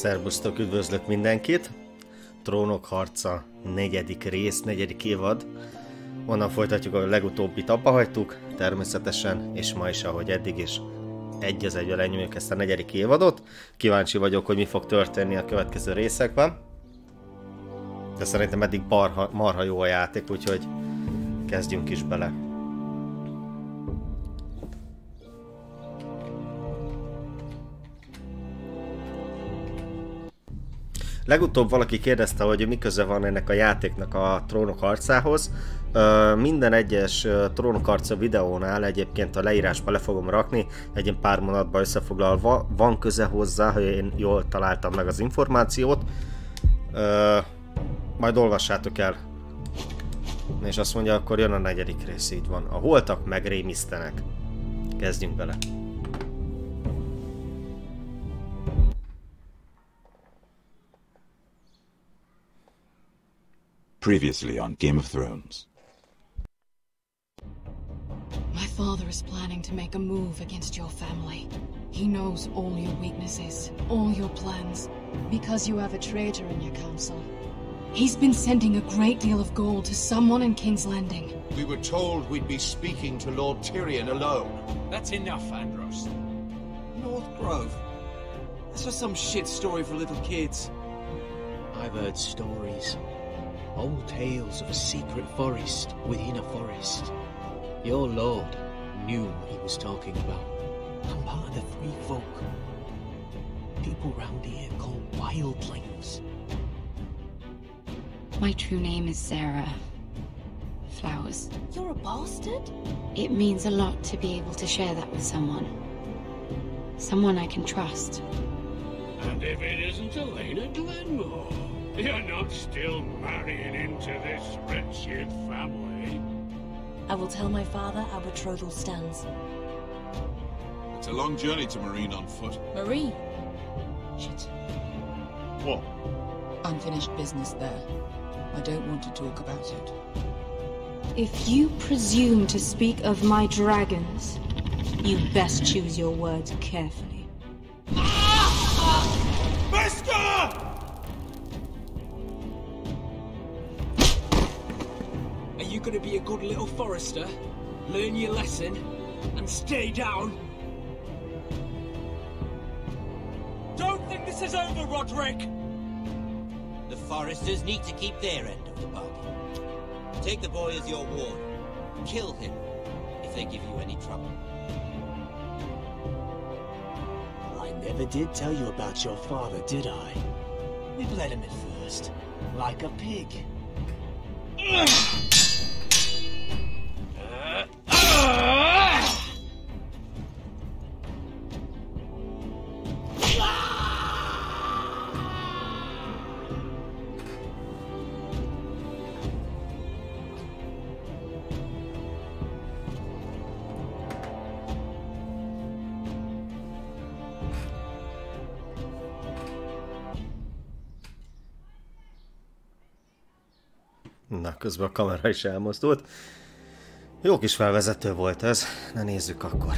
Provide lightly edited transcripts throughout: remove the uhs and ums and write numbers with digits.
Szerbusztok, üdvözlök mindenkit! Trónok harca, 4. rész, 4. évad. Onnan folytatjuk, a legutóbbit abba hagytuk, természetesen, és ma is, ahogy eddig is, egy az egyben lenyomjuk ezt a 4. évadot. Kíváncsi vagyok, hogy mi fog történni a következő részekben. De szerintem eddig marha jó a játék, úgyhogy kezdjünk is bele. Legutóbb valaki kérdezte, hogy mi köze van ennek a játéknak a Trónok harcához. Minden egyes Trónok harca videónál egyébként a leírásba le fogom rakni, egy pár mondatban összefoglalva. Van köze hozzá, hogy én jól találtam meg az információt. Majd olvassátok el. És azt mondja, akkor jön a 4. rész, így van. A holtak megrémisztenek. Kezdjünk bele. Previously on Game of Thrones. My father is planning to make a move against your family. He knows all your weaknesses, all your plans, because you have a traitor in your council. He's been sending a great deal of gold to someone in King's Landing. We were told we'd be speaking to Lord Tyrion alone. That's enough, Andros. North Grove? That's just some shit story for little kids. I've heard stories. Old tales of a secret forest within a forest. Your lord knew what he was talking about. I'm part of the Free Folk. People round here called wildlings. My true name is Sarah Flowers. You're a bastard? It means a lot to be able to share that with someone. Someone I can trust. And if it isn't Elena Glenmore, you're not still marrying into this wretched family. I will tell my father our betrothal stands. It's a long journey to Marine on foot. Marie! Shit. What? Unfinished business there. I don't want to talk about it. If you presume to speak of my dragons, you best choose your words carefully. Beskar! Are you gonna be a good little forester? Learn your lesson and stay down? Don't think this is over, Roderick! The foresters need to keep their end of the bargain. Take the boy as your ward. Kill him if they give you any trouble. I never did tell you about your father, did I? We bled him at first, like a pig. Na, közben a kamera is elmozdult. Jó kis felvezető volt ez. Na nézzük akkor.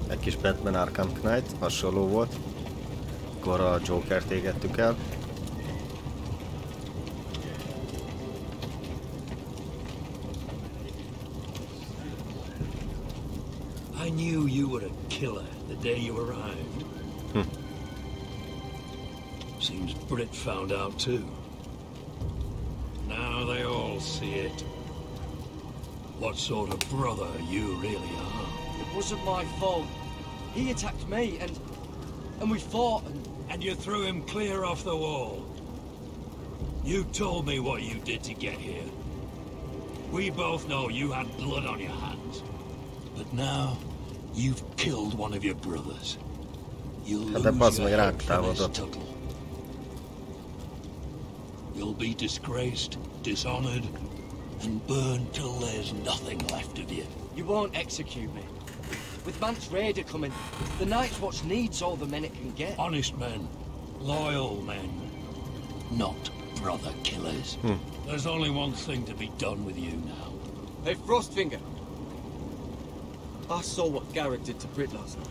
Egy kis Batman Arkham Knight, hasonló volt. Akkor a Jokert égettük el. I knew you were a killer the day you arrived. Seems Britt found out too. Now they all see it. What sort of brother you really are. It wasn't my fault. He attacked me and we fought And you threw him clear off the wall. You told me what you did to get here. We both know you had blood on your hands. But now, you've killed one of your brothers. You'll lose your head for this tuckle. You'll be disgraced, dishonored, and burned till there's nothing left of you. You won't execute me. With Mance Rayder coming, the Night's Watch needs all the men it can get. Honest men, loyal men, not brother killers. There's only one thing to be done with you now. Hey, Frostfinger. I saw what Garrett did to Britt last night.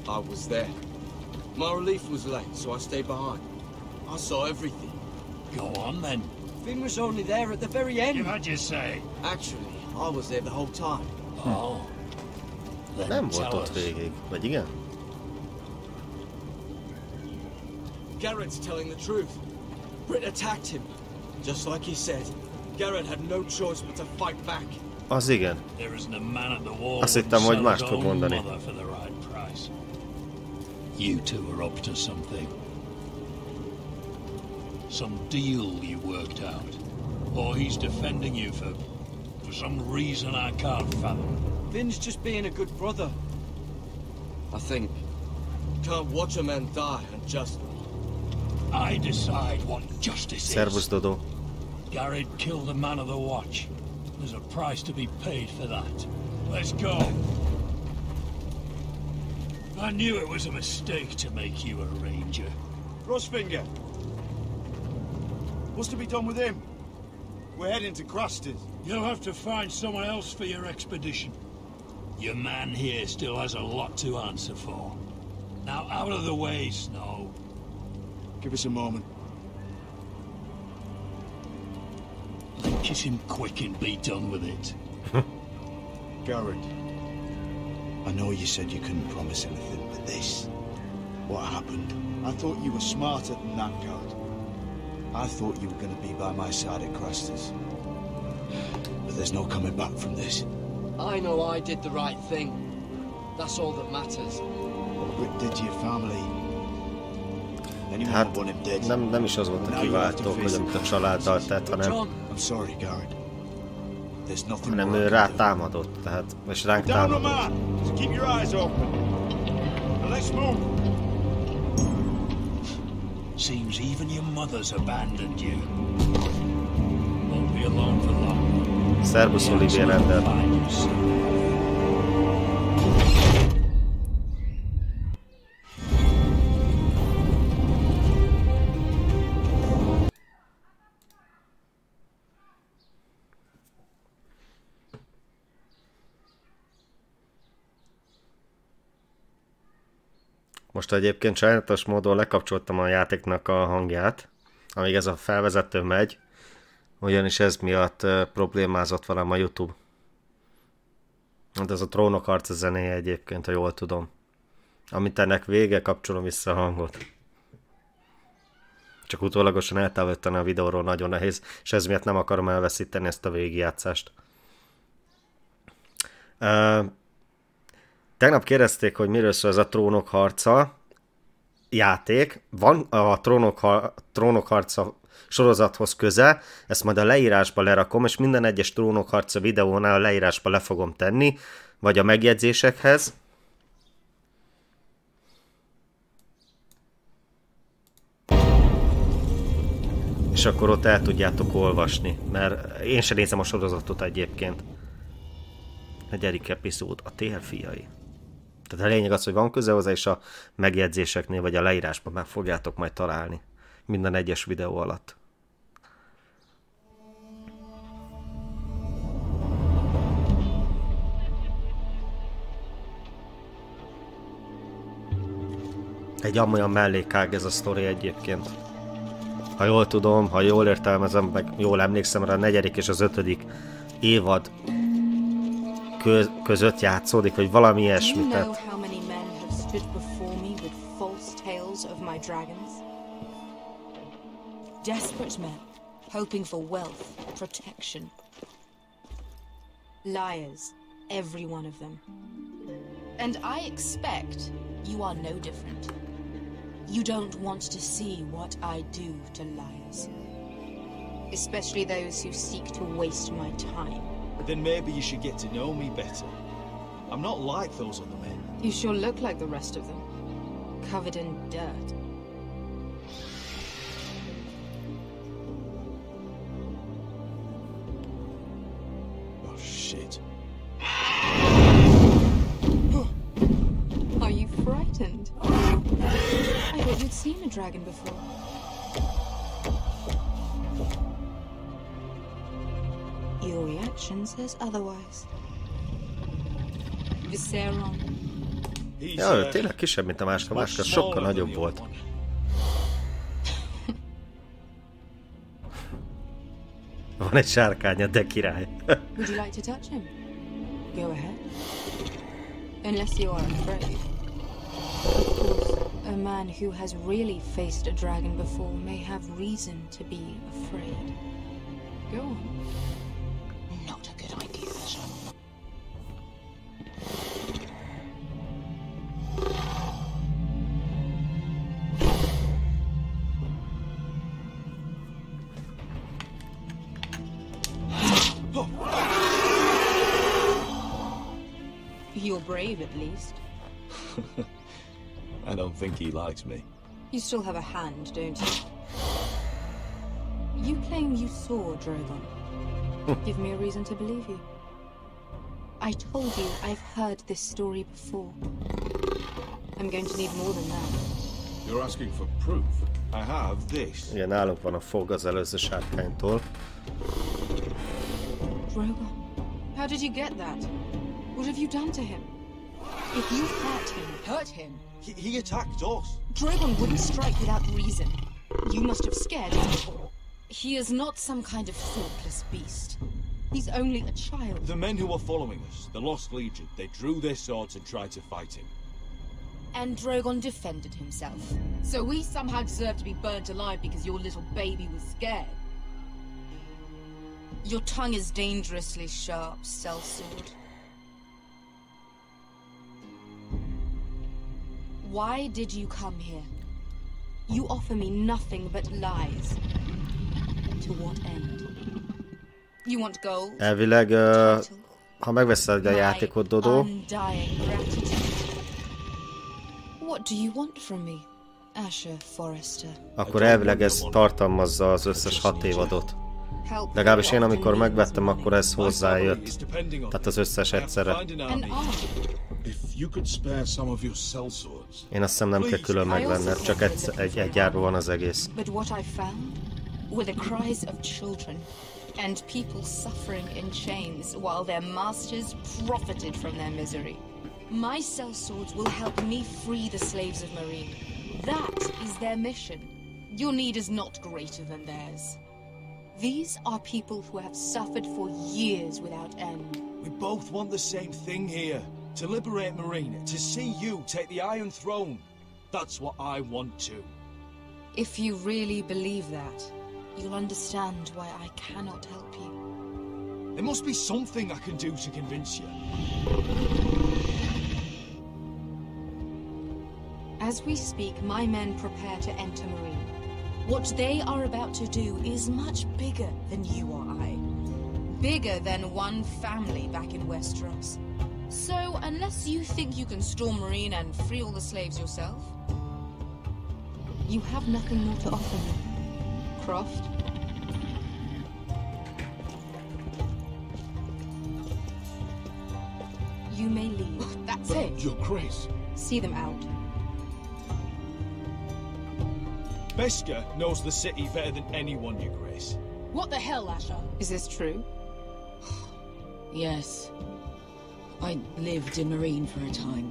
I was there. My relief was late, so I stayed behind. I saw everything. Go on, then. Finn was only there at the very end. You had your say. Actually, I was there the whole time. Oh. Nem volt ott végig, vagy igen? Garrett's telling the truth. Britt attacked him. Just like he said, Garrett had no choice but to fight back. Az igen. There isn't a man at the wall. Azt hittem, hogy mást fog mondani. For the right price. You two are up to something. Some deal you worked out. Or he's defending you for some reason I can't fathom. Finn's just being a good brother. I think. Can't watch a man die unjustly. I decide what justice Servus, is. Dodo. Garrett killed a man of the watch. There's a price to be paid for that. Let's go. I knew it was a mistake to make you a ranger. Frostfinger. What's to be done with him? We're heading to Cruster's. You'll have to find someone else for your expedition. Your man here still has a lot to answer for. Now out of the way, Snow. Give us a moment. Kiss him quick and be done with it. Garrett, I know you said you couldn't promise anything, but this... What happened? I thought you were smarter than that, Garrett. I thought you were going to be by my side at Craster's. But there's no coming back from this. I know I did the right thing. That's all that matters. What Britt did to your family... Hát nem is az volt a kiváltó, hogy amit a családdal tett, hanem ő rá támadott, tehát, és ránk támadott. Seems even your mother's abandoned you. Won't be alone for long. Servus, Olivier Render. Most egyébként sajnálatos módon lekapcsoltam a játéknak a hangját, amíg ez a felvezető megy, ugyanis ez miatt problémázott velem a YouTube. Hát ez a Trónok harca zenéje egyébként, ha jól tudom. Amit ennek vége, kapcsolom vissza a hangot. Csak utólagosan eltávolítani a videóról nagyon nehéz, és ez miatt nem akarom elveszíteni ezt a végigjátszást. Tegnap kérdezték, hogy miről szól ez a Trónok harca játék. Van a Trónok harca sorozathoz köze, ezt majd a leírásba lerakom, és minden egyes Trónok harca videónál a leírásba le fogom tenni, vagy a megjegyzésekhez. És akkor ott el tudjátok olvasni, mert én sem nézem a sorozatot egyébként. Negyedik epizód, a tél fiai. Tehát a lényeg az, hogy van köze hozzá, és a megjegyzéseknél, vagy a leírásban meg fogjátok majd találni. Minden egyes videó alatt. Egy amolyan mellékág ez a sztori egyébként. Ha jól tudom, ha jól értelmezem, meg jól emlékszem, a 4. és az 5. évad között játszódik, vagy valami ilyesmi. Desperate men, hoping for wealth, protection. Liars, every one of them. And I expect you are no different. You don't want to see what I do to liars. Especially those who seek to waste my time. Then maybe you should get to know me better. I'm not like those other men. You sure look like the rest of them. Covered in dirt. Oh, shit. Are you frightened? I dragon before. Your reaction says otherwise. Visceron. Ja, tényleg kisebb, mint a máska. A máska sokkal nagyobb volt. Van egy sárkánya, de király. Would you like to touch him? Go ahead. Unless you are afraid. Of course, a man who has really faced a dragon before may have reason to be afraid. Go on. Not a good idea, Asher. You're brave, at least. I don't think he likes me. You still have a hand, don't you? You claim you saw Drogon. Give me a reason to believe you. I told you I've heard this story before. I'm going to need more than that. You're asking for proof? I have this. Igen, nálunk van a fog az előző sárkánytól. Drogon, how did you get that? What have you done to him? If you hurt him... He attacked us. Drogon wouldn't strike without reason. You must have scared him. He is not some kind of thoughtless beast. He's only a child. The men who were following us, the Lost Legion, they drew their swords and tried to fight him. And Drogon defended himself. So we somehow deserve to be burnt alive because your little baby was scared. Your tongue is dangerously sharp, sellsword. Why did you come here? You offer me nothing but lies. To what end? You want gold? Elvileg, ha megveszed a játékot, Dodo... What do you want from me, Asher Forrester? Akkor elvileg ez tartalmazza az összes 6 évadot. Legalábbis én, amikor megvettem, akkor ez hozzájött. Tehát az összes egyszerre. Én azt hiszem nem kell külön megvenned, csak egy árban van az egész. But what I found were the cries of children and people suffering in chains while their masters profited from their misery. My sellswords will help me free the slaves of Meereen. That is their mission. Your need is not greater than theirs. These are people who have suffered for years without end. We both want the same thing here. To liberate Meereen, to see you take the Iron Throne. That's what I want too. If you really believe that, you'll understand why I cannot help you. There must be something I can do to convince you. As we speak, my men prepare to enter Meereen. What they are about to do is much bigger than you or I. Bigger than one family back in Westeros. So, unless you think you can storm Meereen and free all the slaves yourself? You have nothing more to offer me, Croft. You may leave. That's it. Your Grace. See them out. Beskha knows the city better than anyone, Your Grace. What the hell, Asher? Is this true? Yes. I lived in Meereen for a time.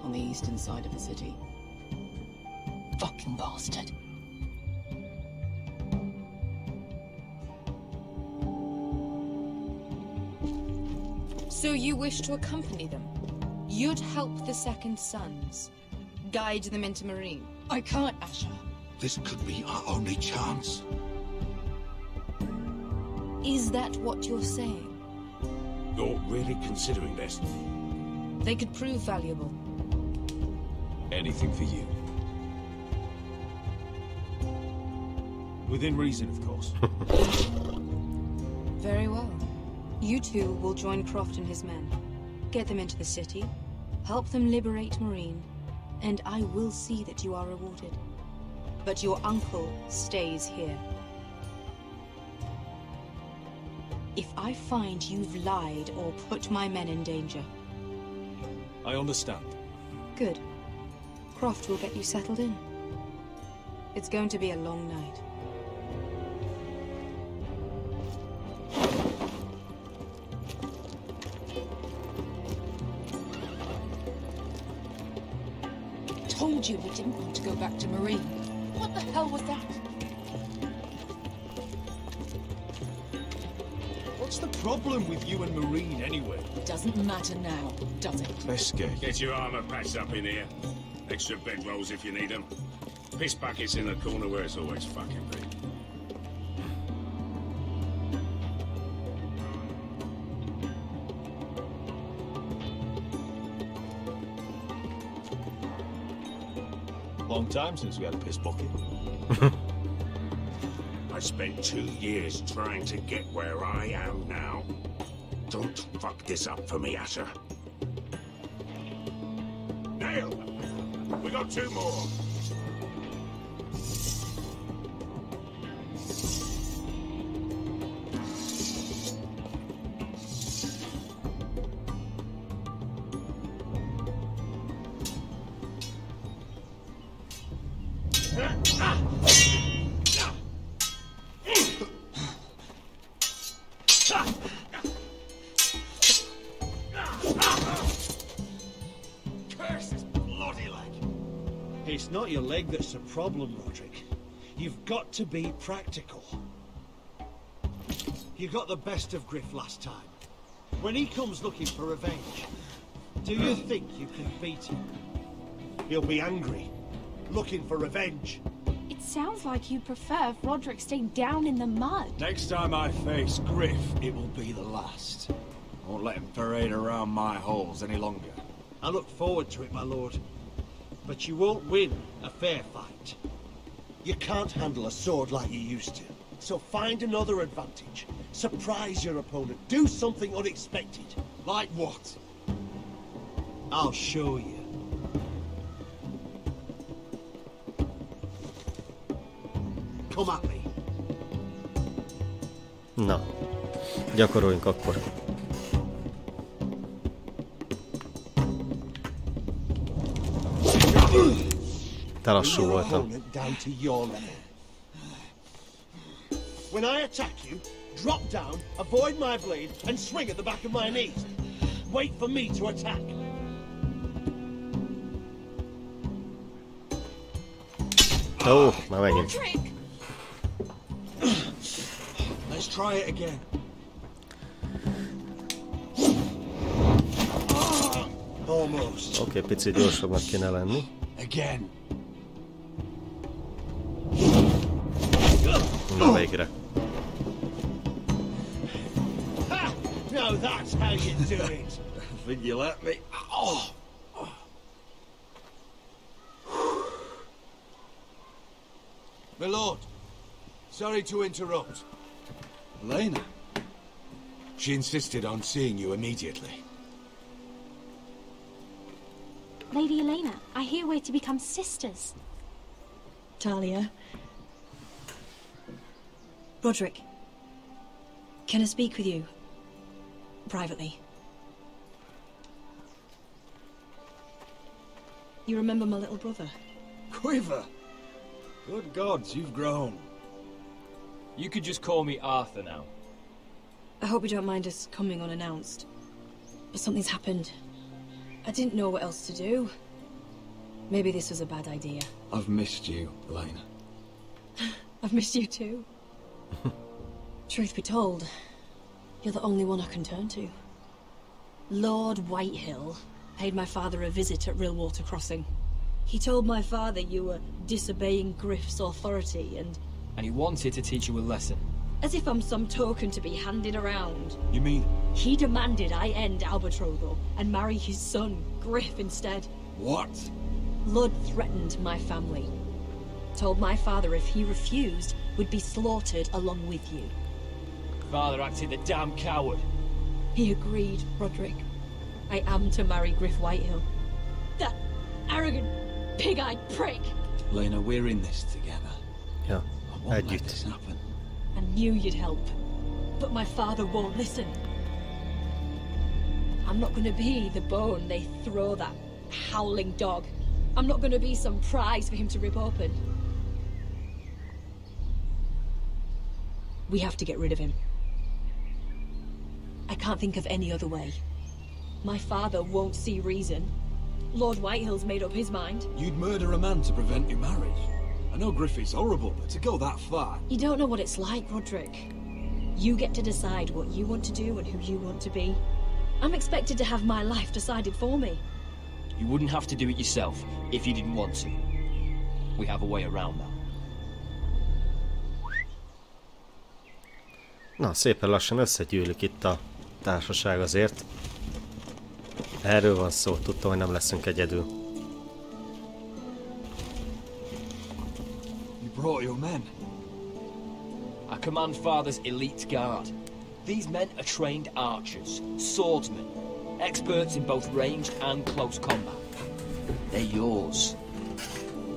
On the eastern side of the city. Fucking bastard. So you wish to accompany them? You'd help the Second Sons? Guide them into Meereen? I can't, Asher. This could be our only chance. Is that what you're saying? You're really considering this? They could prove valuable. Anything for you. Within reason, of course. Very well. You two will join Croft and his men. Get them into the city, help them liberate Meereen, and I will see that you are rewarded. But your uncle stays here. If I find you've lied or put my men in danger... I understand. Good. Croft will get you settled in. It's going to be a long night. Told you we didn't want to go back to Marine. What the hell was that? What's the problem with you and Marine, anyway? It doesn't matter now, does it? Let's go. Get your armor patched up in here. Extra bedrolls if you need them. Piss buckets in the corner where it's always fucking been. Long time since we had a piss bucket. I spent 2 years trying to get where I am now. Don't fuck this up for me, Asher. Nail! We got 2 more. It's not your leg that's the problem, Roderick. You've got to be practical. You got the best of Griff last time. When he comes looking for revenge, do you think you can beat him? He'll be angry, looking for revenge. It sounds like you prefer if Roderick stayed down in the mud. Next time I face Griff, it will be the last. I won't let him parade around my halls any longer. I look forward to it, my lord. But you won't win a fair fight. You can't handle a sword like you used to. So find another advantage. Surprise your opponent. Do something unexpected. Like what? I'll show you. Come at me. Na, gyakoroljunk akkor. Te lassú voltam. When I attack you, drop down, avoid my blade, and swing at the back of my knees. Wait for me to attack. Oh, már megint. Let's try it again. Almost. Oké, picit gyorsabbnak kéne lenni. Again. Na végre. Now that's how you do it. I think you let me. Oh. My lord, sorry to interrupt. Lena. She insisted on seeing you immediately. Lady Elena, I hear we're to become sisters. Talia. Roderick. Can I speak with you? Privately. You remember my little brother? Quiver. Good gods, you've grown. You could just call me Arthur now. I hope you don't mind us coming unannounced. But something's happened. I didn't know what else to do. Maybe this was a bad idea. I've missed you, Elena. I've missed you too. Truth be told, you're the only one I can turn to. Lord Whitehill paid my father a visit at Rillwater Crossing. He told my father you were disobeying Griff's authority and... And he wanted to teach you a lesson. As if I'm some token to be handed around. You mean... He demanded I end Albetrothal and marry his son, Griff, instead. What? Lud threatened my family. Told my father if he refused, would be slaughtered along with you. Father acted the damn coward. He agreed, Roderick. I am to marry Griff Whitehill. That arrogant, pig-eyed prick! Lena, we're in this together. Ja, I won't let this happen. I knew you'd help, but my father won't listen. I'm not gonna be the bone they throw that howling dog. I'm not gonna be some prize for him to rip open. We have to get rid of him. I can't think of any other way. My father won't see reason. Lord Whitehill's made up his mind. You'd murder a man to prevent your marriage. I know Griffith's horrible, but to go that far... You don't know what it's like, Roderick. You get to decide what you want to do and who you want to be. I'm expected to have my life decided for me. You wouldn't have to do it yourself if you didn't want to. We have a way around that. Na, szépen lassan összegyűlik itt a társaság azért. Erről van szó, tudtam, hogy nem leszünk egyedül. You brought your men. I command Father's elite guard. These men are trained archers, swordsmen, experts in both ranged and close combat. They're yours,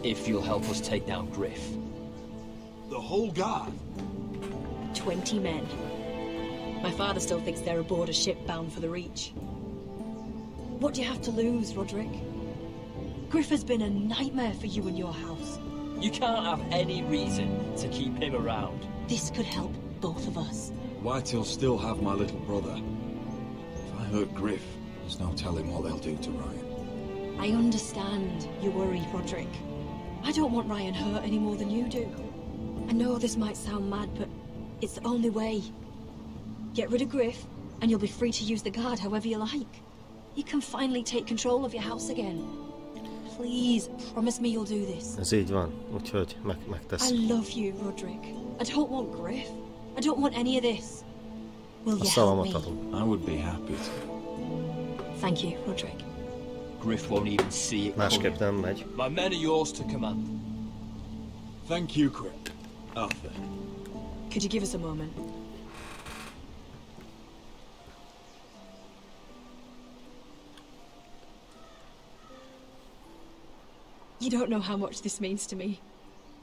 if you'll help us take down Griff. The whole guard? 20 men. My father still thinks they're aboard a ship bound for the Reach. What do you have to lose, Roderick? Griff has been a nightmare for you and your house. You can't have any reason to keep him around. This could help both of us. Whitehill still have my little brother. If I hurt Griff, there's no telling what they'll do to Ryan. I understand you worry, Roderick. I don't want Ryan hurt any more than you do. I know this might sound mad, but it's the only way. Get rid of Griff, and you'll be free to use the guard however you like. You can finally take control of your house again. Please, promise me you'll do this. Ez így van, úgyhogy megtesz. I love you, Roderick. I don't want Griff. I don't want any of this. Will you help me? I would be happy to. Thank you, Roderick. Griff won't even see it Másképp nem megy. My men are yours to command. Thank you, Griff. Arthur. Could you give us a moment? You don't know how much this means to me.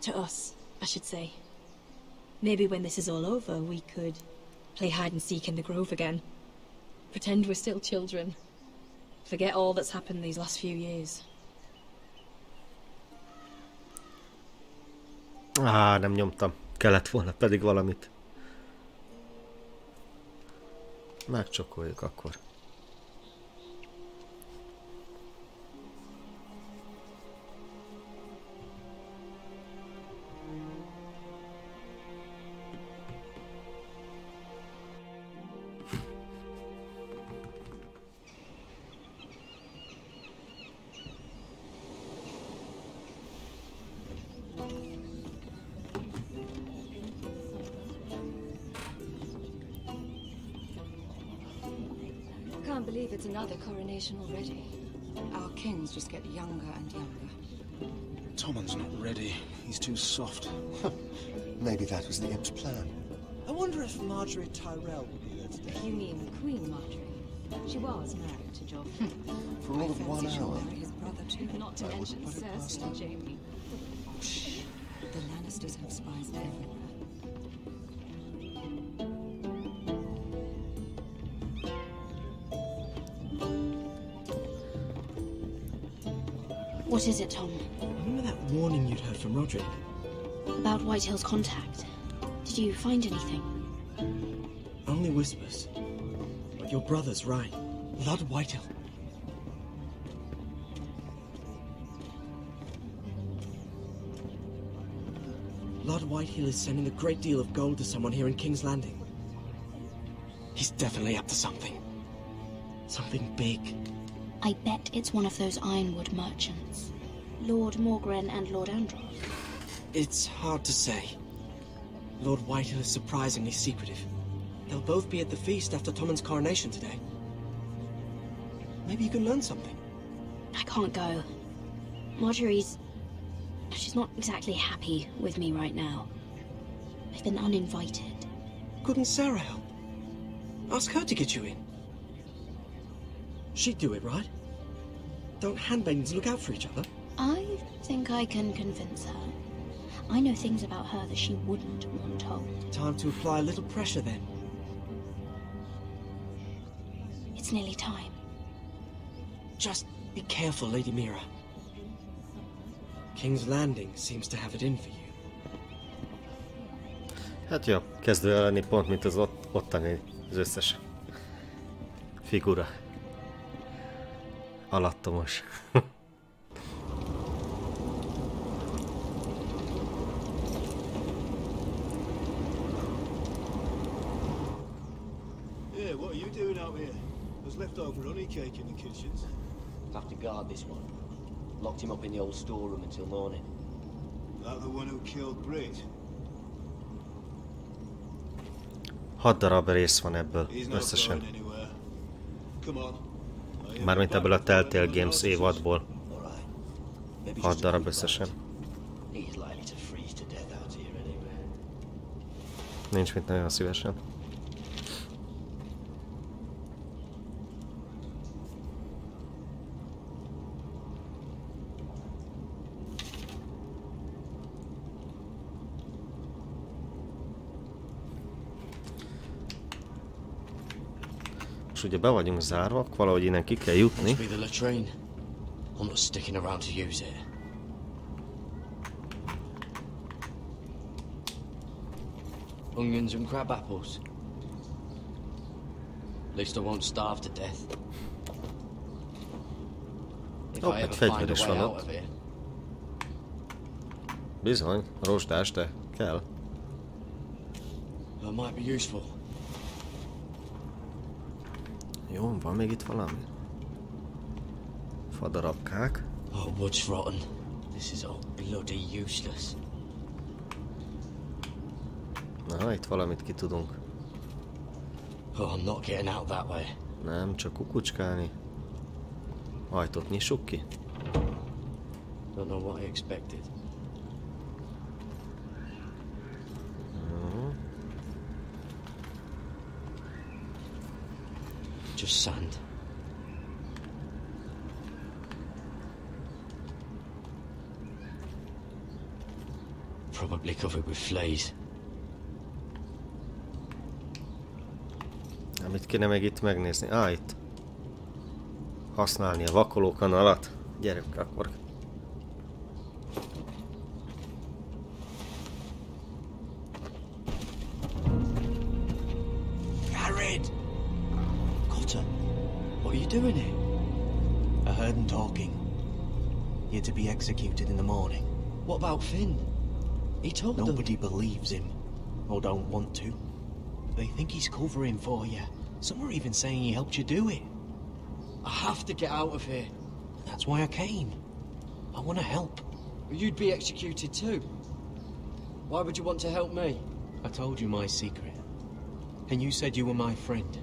To us, I should say. Maybe when this is all over, we could play hide and seek in the Grove again. Pretend we're still children. Forget all that's happened these last few years. Nem nyomtam. Kellett volna pedig valamit. Megcsokoljuk akkor. I can't believe it's another coronation already. Our kings just get younger and younger. Tommen's not ready. He's too soft. Maybe that was the imp's plan. I wonder if Marjorie Tyrell will be there today. You mean Queen Marjorie? She was married to Joffrey. For all of 1 hour. His brother too. Not to mention Cersei and Jaime. Shh. The Lannisters have spies everywhere. What is it, Tom? Remember that warning you'd heard from Roderick? About Whitehill's contact. Did you find anything? Only whispers. But your brother's right. Lord Whitehill. Lord Whitehill is sending a great deal of gold to someone here in King's Landing. He's definitely up to something. Something big. I bet it's one of those Ironwood merchants. Lord Morgren and Lord Andros. It's hard to say. Lord Whitehill is surprisingly secretive. They'll both be at the feast after Tommen's coronation today. Maybe you can learn something. I can't go. Marjorie's... she's not exactly happy with me right now. I've been uninvited. Couldn't Sarah help? Ask her to get you in. She'd do it, right? Don't handmaidens look out for each other? I think I can convince her. I know things about her that she wouldn't want told. Time to apply a little pressure then. It's nearly time. Just be careful, Lady Mira. King's Landing seems to have it in for you. Hát jó, Kezdő el lenni pont, mint az ottani, az összes figura. Alattomos. Yeah, what are you doing out here? There's leftover honey cake in the kitchens. Have to guard this one. Locked him up in the old storeroom until morning. That the one who killed Brit? 6 darab rész van ebből összesen. Mármint ebből a Telltale Games évadból. 6 darab összesen. Nincs mit nagyon szívesen. És ugye be vagyunk zárva, valahogy innen ki kell jutni. I'm not sticking around to use it. Onions and crab apples. At least I won't starve to death. If I ever find a way out of here. Bizony, rozsdás, de kell. That might be useful. Jó, van még itt valami? Fadarabkák. Oh, wood's rotten. This is all bloody useless. Na, itt valamit ki tudunk. Oh, I'm not getting out that way. Nem, csak kukucskálni. Ajtót nyissuk ki. Don't know what I expected. Just sand. Probably covered with fleas. Amit kéne meg itt megnézni? Itt. Használni a vakolókanalat. Gyerünk akkor. Garrett! Cotter, what are you doing here? I heard him talking. You're to be executed in the morning. What about Finn? He told them. Nobody believes him, or don't want to. They think he's covering for you. Some are even saying he helped you do it. I have to get out of here. That's why I came. I want to help. You'd be executed too. Why would you want to help me? I told you my secret. And you said you were my friend.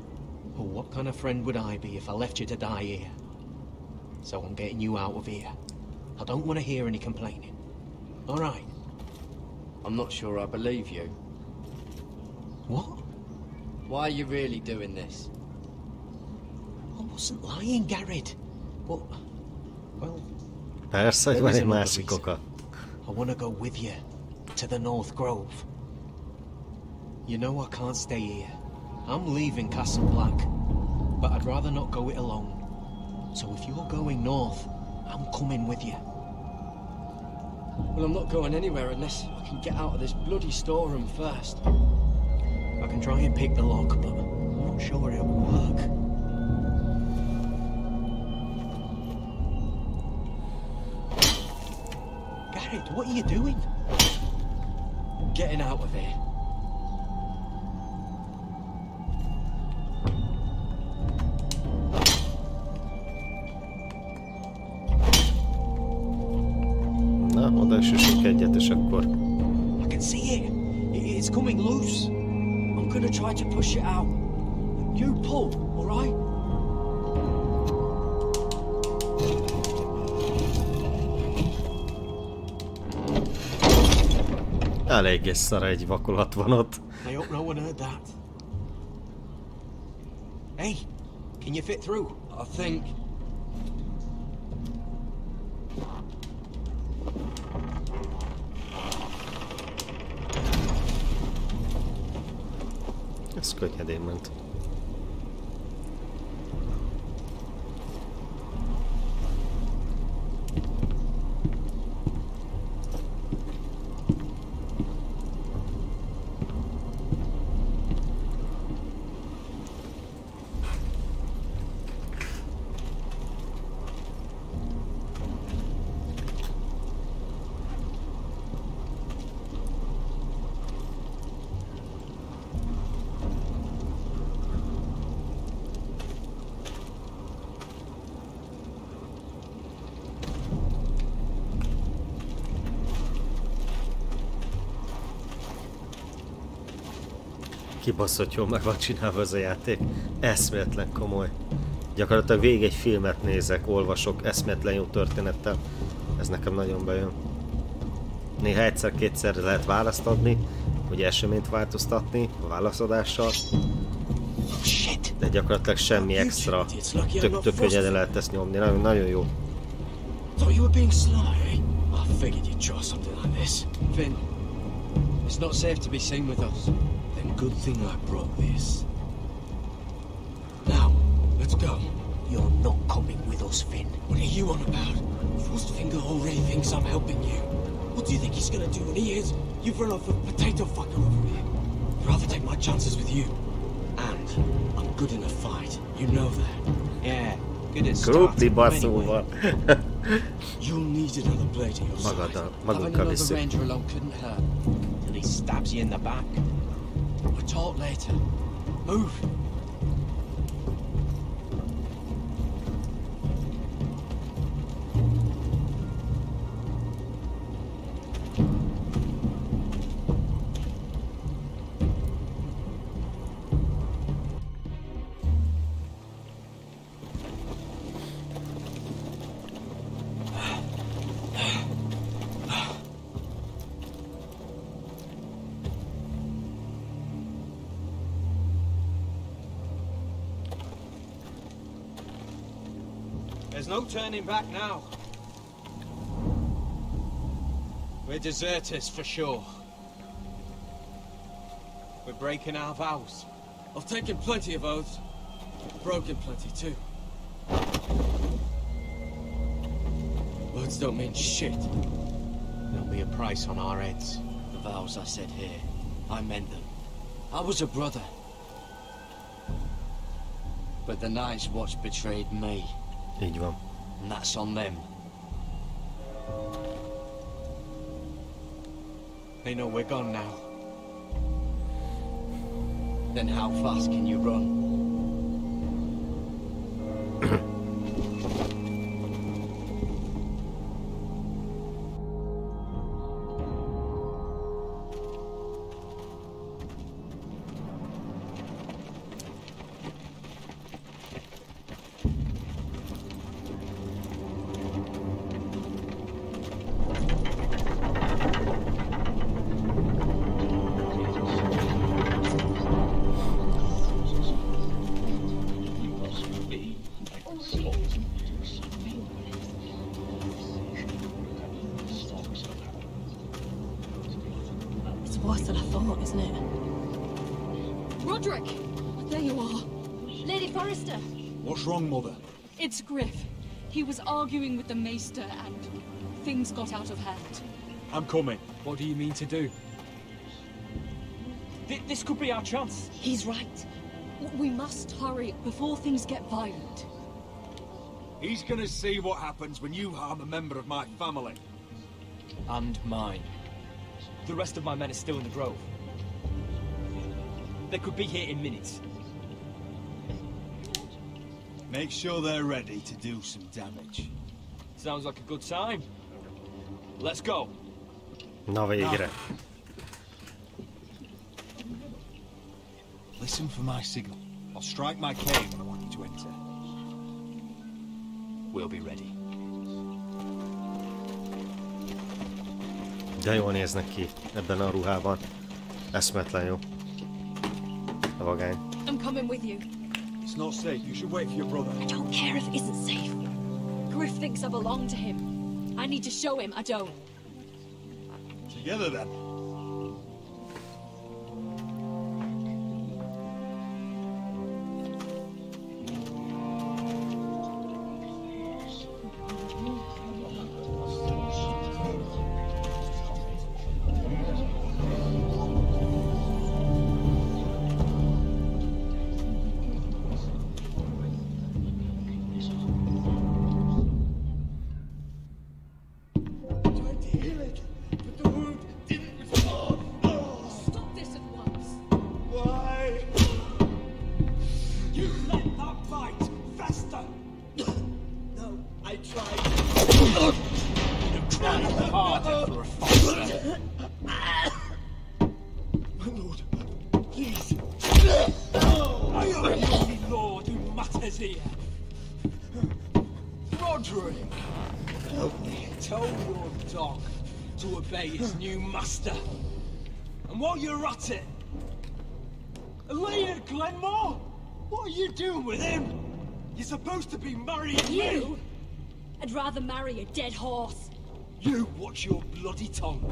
Well, what kind of friend would I be if I left you to die here? So I'm getting you out of here. I don't want to hear any complaining. All right. I'm not sure I believe you. What? Why are you really doing this? I wasn't lying, Garrett. But, well... Persze, hogy van egy másik oka. I want to go with you to the North Grove. You know I can't stay here. I'm leaving Castle Black, but I'd rather not go it alone. So if you're going north, I'm coming with you. Well, I'm not going anywhere unless I can get out of this bloody storeroom first. I can try and pick the lock, but I'm not sure it'll work. Garrett, what are you doing? Getting out of here. Na, oda is üssünk egyet, és akkor... I can see it. It's coming loose. I'm gonna try to push it out. You pull, all right? Eléggé szar egy vakolat van ott. I hope no one heard that. Hey, can you fit through? I think. Ez könnyedén ment. Kibaszott jól meg van csinálva ez a játék. Eszméletlen komoly. Gyakorlatilag végig egy filmet nézek, olvasok eszméletlen jó történettel. Ez nekem nagyon bejön. Néha egyszer-kétszer lehet választ adni, vagy eseményt változtatni a válaszadással. De gyakorlatilag semmi extra. Tök könnyen lehet ezt nyomni. Nagyon jó. Thought you were being sly. I figured you'd try something like this. Finn, it's not safe to be seen with us. Then good thing I brought this. Now, let's go. You're not coming with us, Finn. What are you on about? Frostfinger already thinks I'm helping you. What do you think he's gonna do when he hears you've run off a potato fucker over here? I'd rather take my chances with you. And I'm good in a fight. You know that. Yeah, good at starting. Anyway. You'll need another blade in your side. Having another ranger alone couldn't hurt. Till he stabs you in the back. We'll talk later. Move. There's no turning back now. We're deserters for sure. We're breaking our vows. I've taken plenty of oaths. Broken plenty too. Words don't mean shit. There'll be a price on our heads. The vows I said here, I meant them. I was a brother. But the Night's Watch betrayed me. Így van. And that's on them. They know we're gone now. Then how fast can you run? Worse than I thought, isn't it? Roderick! There you are. Lady Forrester! What's wrong, Mother? It's Griff. He was arguing with the Maester and things got out of hand. I'm coming. What do you mean to do? This could be our chance. He's right. We must hurry before things get violent. He's gonna see what happens when you harm a member of my family. And mine. The rest of my men are still in the grove. They could be here in minutes. Make sure they're ready to do some damage. Sounds like a good time. Let's go. Na végre. Listen for my signal. I'll strike my cane when I want you to enter. We'll be ready. De jól néznek ki ebben a ruhában. Eszmetlen jó. A vagány. I'm coming with you. It's not safe. You should wait for your brother. I don't care if it isn't safe. Griff thinks I belong to him. I need to show him I don't. Together then. For a father. My lord, please. matters here. Roderick, tell your dog to obey his new master. And while you're at it, Elena Glenmore, what are you doing with him? You're supposed to be marrying me. I'd rather marry a dead horse. You watch your bloody tongue,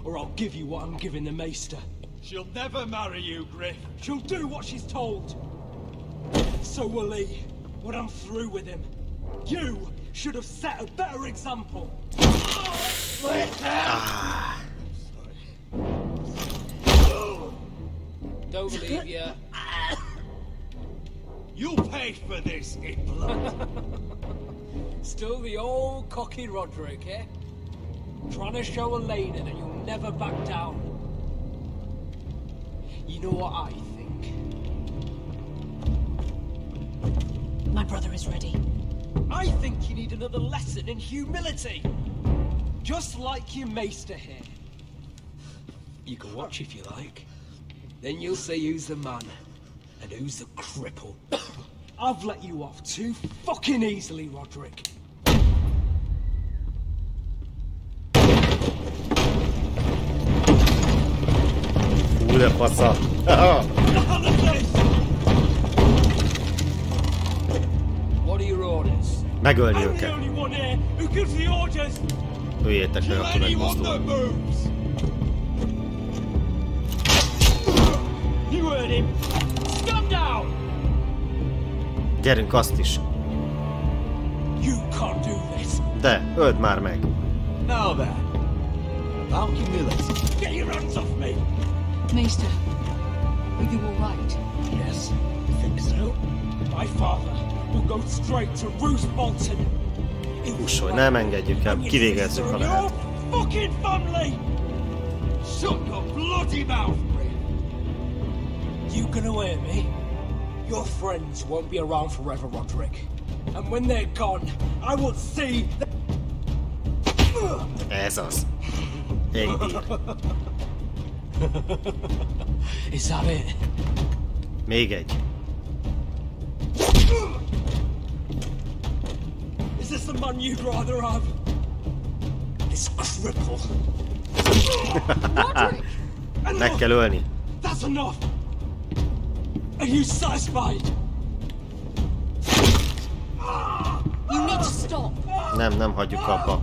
or I'll give you what I'm giving the Maester. She'll never marry you, Griff. She'll do what she's told. So will he, when I'm through with him. You should have set a better example. Don't believe you. You'll pay for this in blood. Still the old cocky Roderick, eh? Trying to show Elena that you'll never back down. You know what I think? My brother is ready. I think you need another lesson in humility. Just like your Maester here. You can watch if you like. Then you'll see who's the man and who's the cripple. I've let you off too fucking easily, Roderick. De fasza. What are your orders? Megölni I'm the őket. only one here who gives the orders. Üljétek meg, aki megmozdul. You heard him. Stand down. Gyerünk azt is. You can't do this. De, öld már meg. Now then. About humility. Get your hands off me. Maester, are you all right? Yes, I think so. My father will go straight to Roose Bolton. Húsolj, nem engedjük el, kivégezzük, ha lehet. Fucking family! Shut your bloody mouth, Brin. You gonna hear me? Your friends won't be around forever, Roderick. And when they're gone, I will see that... Ez az. Ennyi. Is that it? Még egy. Is this the man you'd rather have? This cripple. Roderick! Meg kell ölni. That's enough! Are you satisfied? You need to stop. Nem hagyjuk abba.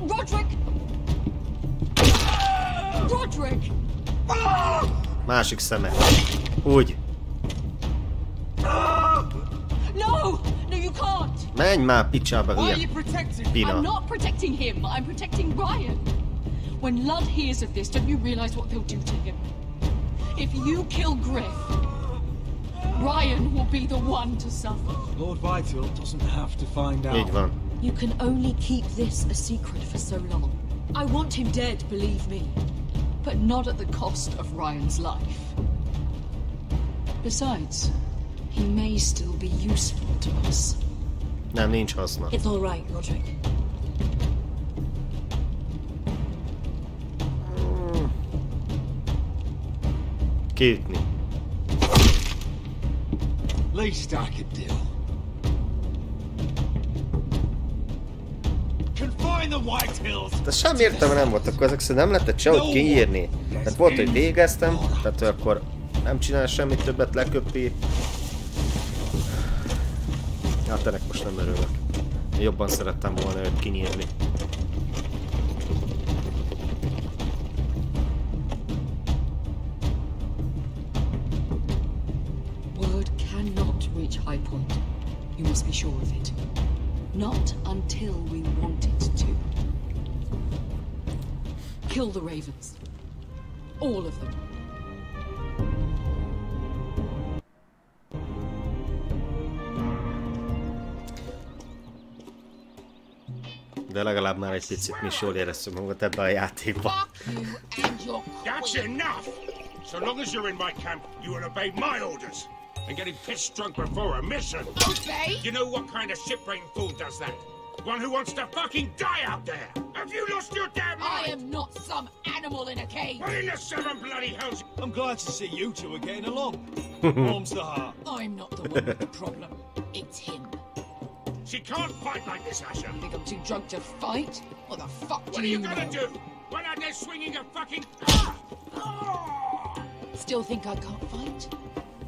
Roderick! Roderick! Másik szeme. Úgy. No! No, you can't! Menj már picsába, Why are hülye. you protecting? Pina. I'm not protecting him. I'm protecting Ryan. When Ludd hears of this, don't you realize what they'll do to him? If you kill Griff, Ryan will be the one to suffer. Lord Whitehill doesn't have to find out. Így van. You can only keep this a secret for so long. I want him dead, believe me. But not at the cost of Ryan's life. Besides, he may still be useful to us. Nem, nincs haszna. It's all right, Roderick. Kiütni. Least I could do. Confine the Whitehills. De semmi értelme nem volt, akkor ezek szerint nem lehetett sehogy kiírni. Tehát volt, hogy végeztem, tehát akkor nem csinál semmit többet, leköpi. Hát ennek most nem örülök. Jobban szerettem volna őt kinyírni. Word cannot reach High Point. You must be sure of it. Not until we want it to. Kill the Ravens. All of them. De legalább már egy picit mi is jól érezzük magunkat ebbe a játékba. That's enough! So long as you're in my camp, you will obey my orders. And getting pissed drunk before a mission. Obey? You know what kind of ship-brained fool does that? One who wants to fucking die out there! Have you lost your damn mind? I am not some animal in a cage. What in the seven bloody hells? I'm glad to see you two are getting along. Warms the heart. I'm not the one with the problem. It's him. She can't fight like this, Asher. Think I'm too drunk to fight? What the fuck What do you know? What are you gonna do? Run out there swinging a fucking... Still think I can't fight?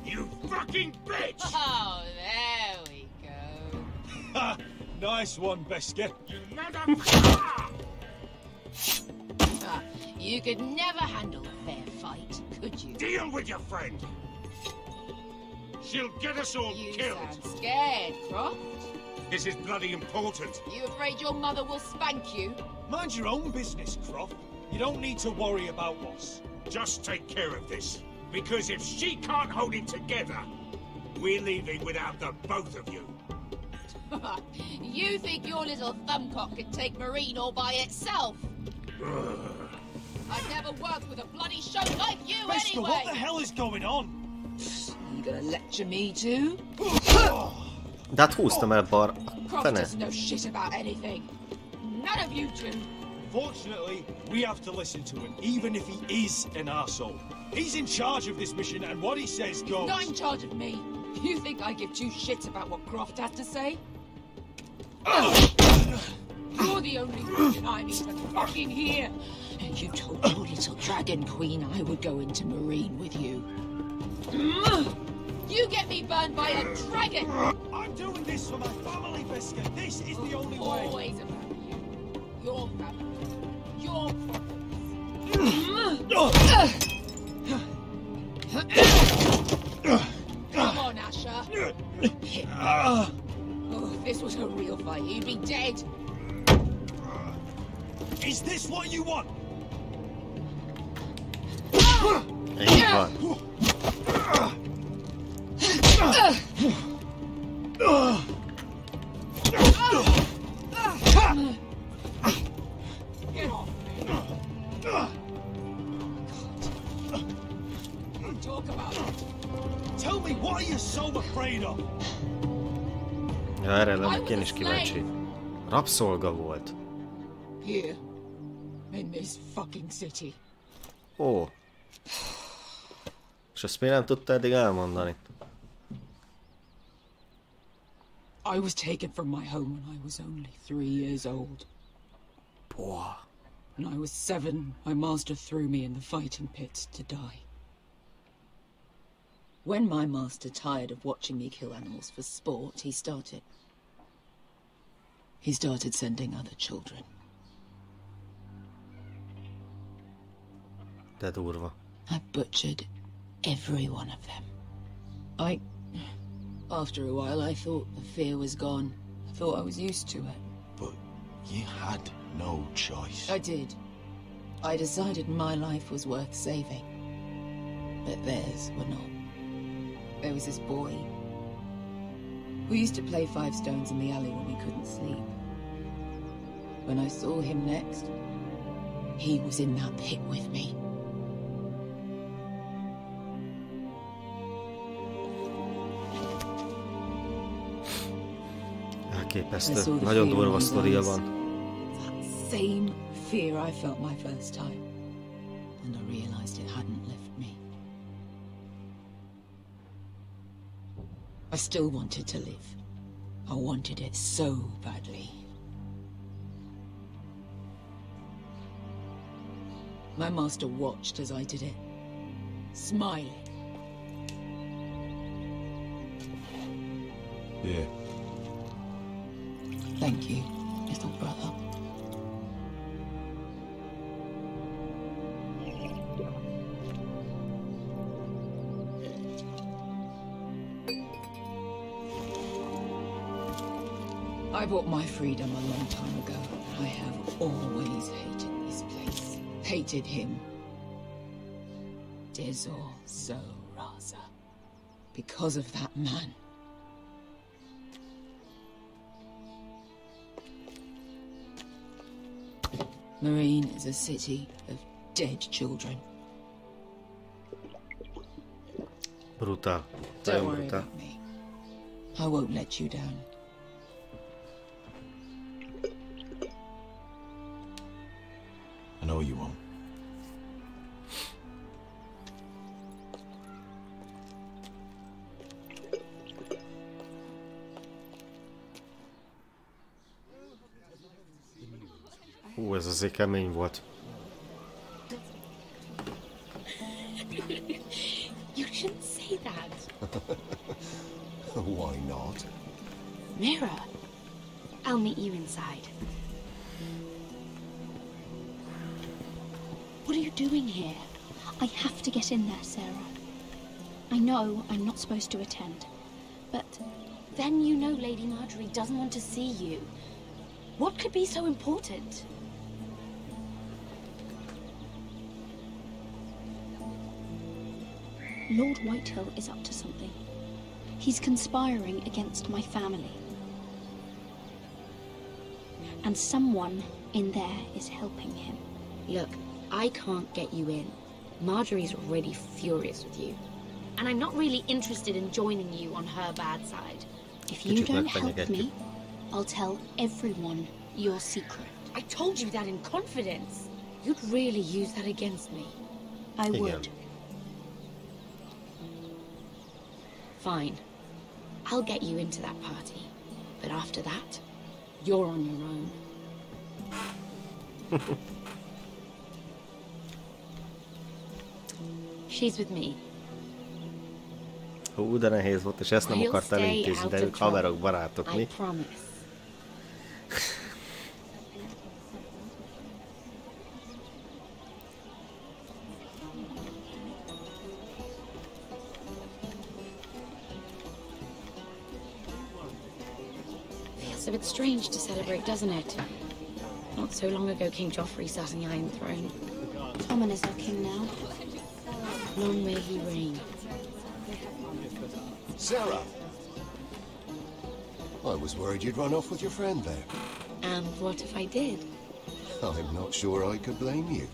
You fucking bitch! Oh, there we go. Nice one, Beskar. You motherfucker! You could never handle a fair fight, could you? Deal with your friend. She'll get us all You killed. sound scared, Croft. This is bloody important. You afraid your mother will spank you? Mind your own business, Croft. You don't need to worry about us. Just take care of this. Because if she can't hold it together, we're leaving without the both of you. You think your little thumbcock can take Marine all by itself? I'd never work with a bloody show like you Beskar, anyway! what the hell is going on? You gonna lecture me too? De hát húztam el bar... Croft Fene. doesn't know shit about anything. None of you do. Fortunately, we have to listen to him, even if he is an arsehole. He's in charge of this mission, and what he says goes. Not in charge of me. You think I give two shits about what Croft has to say? You're the only reason I'm even fucking here. You told your little dragon queen I would go into Marine with you. You get me burned by a dragon! I'm doing this for my family, Beskar. This is the only way. Always about you. Your family. Your Come on, Asher. Oh, if this was a real fight, you'd be dead. Is this what you want? Így van. Get off me. Talk about it. Tell me, what are you so afraid of? Ja, erre lennék én is kíváncsi. Rabszolga volt. Here. In this fucking city. Ó. És ezt miért nem tudta eddig elmondani? I was taken from my home when I was only 3 years old. Boah. When I was 7, my master threw me in the fighting pits to die. When my master tired of watching me kill animals for sport, he started sending other children. De durva. I butchered every one of them. After a while, I thought the fear was gone. I thought I was used to it. But you had no choice. I did. I decided my life was worth saving. But theirs were not. There was this boy. We used to play 5 stones in the alley when we couldn't sleep. When I saw him next, he was in that pit with me. Elképesztő. Nagyon durva sztoria van. Same fear I felt my first time. And I realized it hadn't left me. I still wanted to live. I wanted it so badly. My master watched as I did it, smiling. Yeah. Thank you, little brother. I bought my freedom a long time ago. I have always hated this place. Hated him. Dizor So Raza. Because of that man. Marine is a city of dead children. Brutál. Don't Nagyon worry brutál. about me. I won't let you down. know you won't. Ez azért kemény volt. You shouldn't say that. Why not? Mira, I'll meet you inside. What are you doing here? I have to get in there, Sarah. I know I'm not supposed to attend, but Then you know Lady Marjorie doesn't want to see you. What could be so important? Lord Whitehill is up to something. He's conspiring against my family. And someone in there is helping him. Look, I can't get you in. Marjorie's already furious with you. And I'm not really interested in joining you on her bad side. If you don't help me, I'll tell everyone your secret. I told you that in confidence. You'd really use that against me. I would. Fine. I'll get you into that party. But after that, you're on your own. She's with me. Hú, de nehéz volt, és ezt nem akart elintézni, de ők haverok, barátok, mi? I promise. Feels a bit strange to celebrate, doesn't it? Not so long ago, King Joffrey sat on the Iron Throne. Tommen is our king now. Long may he reign. Sarah! I was worried you'd run off with your friend there. And what if I did? I'm not sure I could blame you.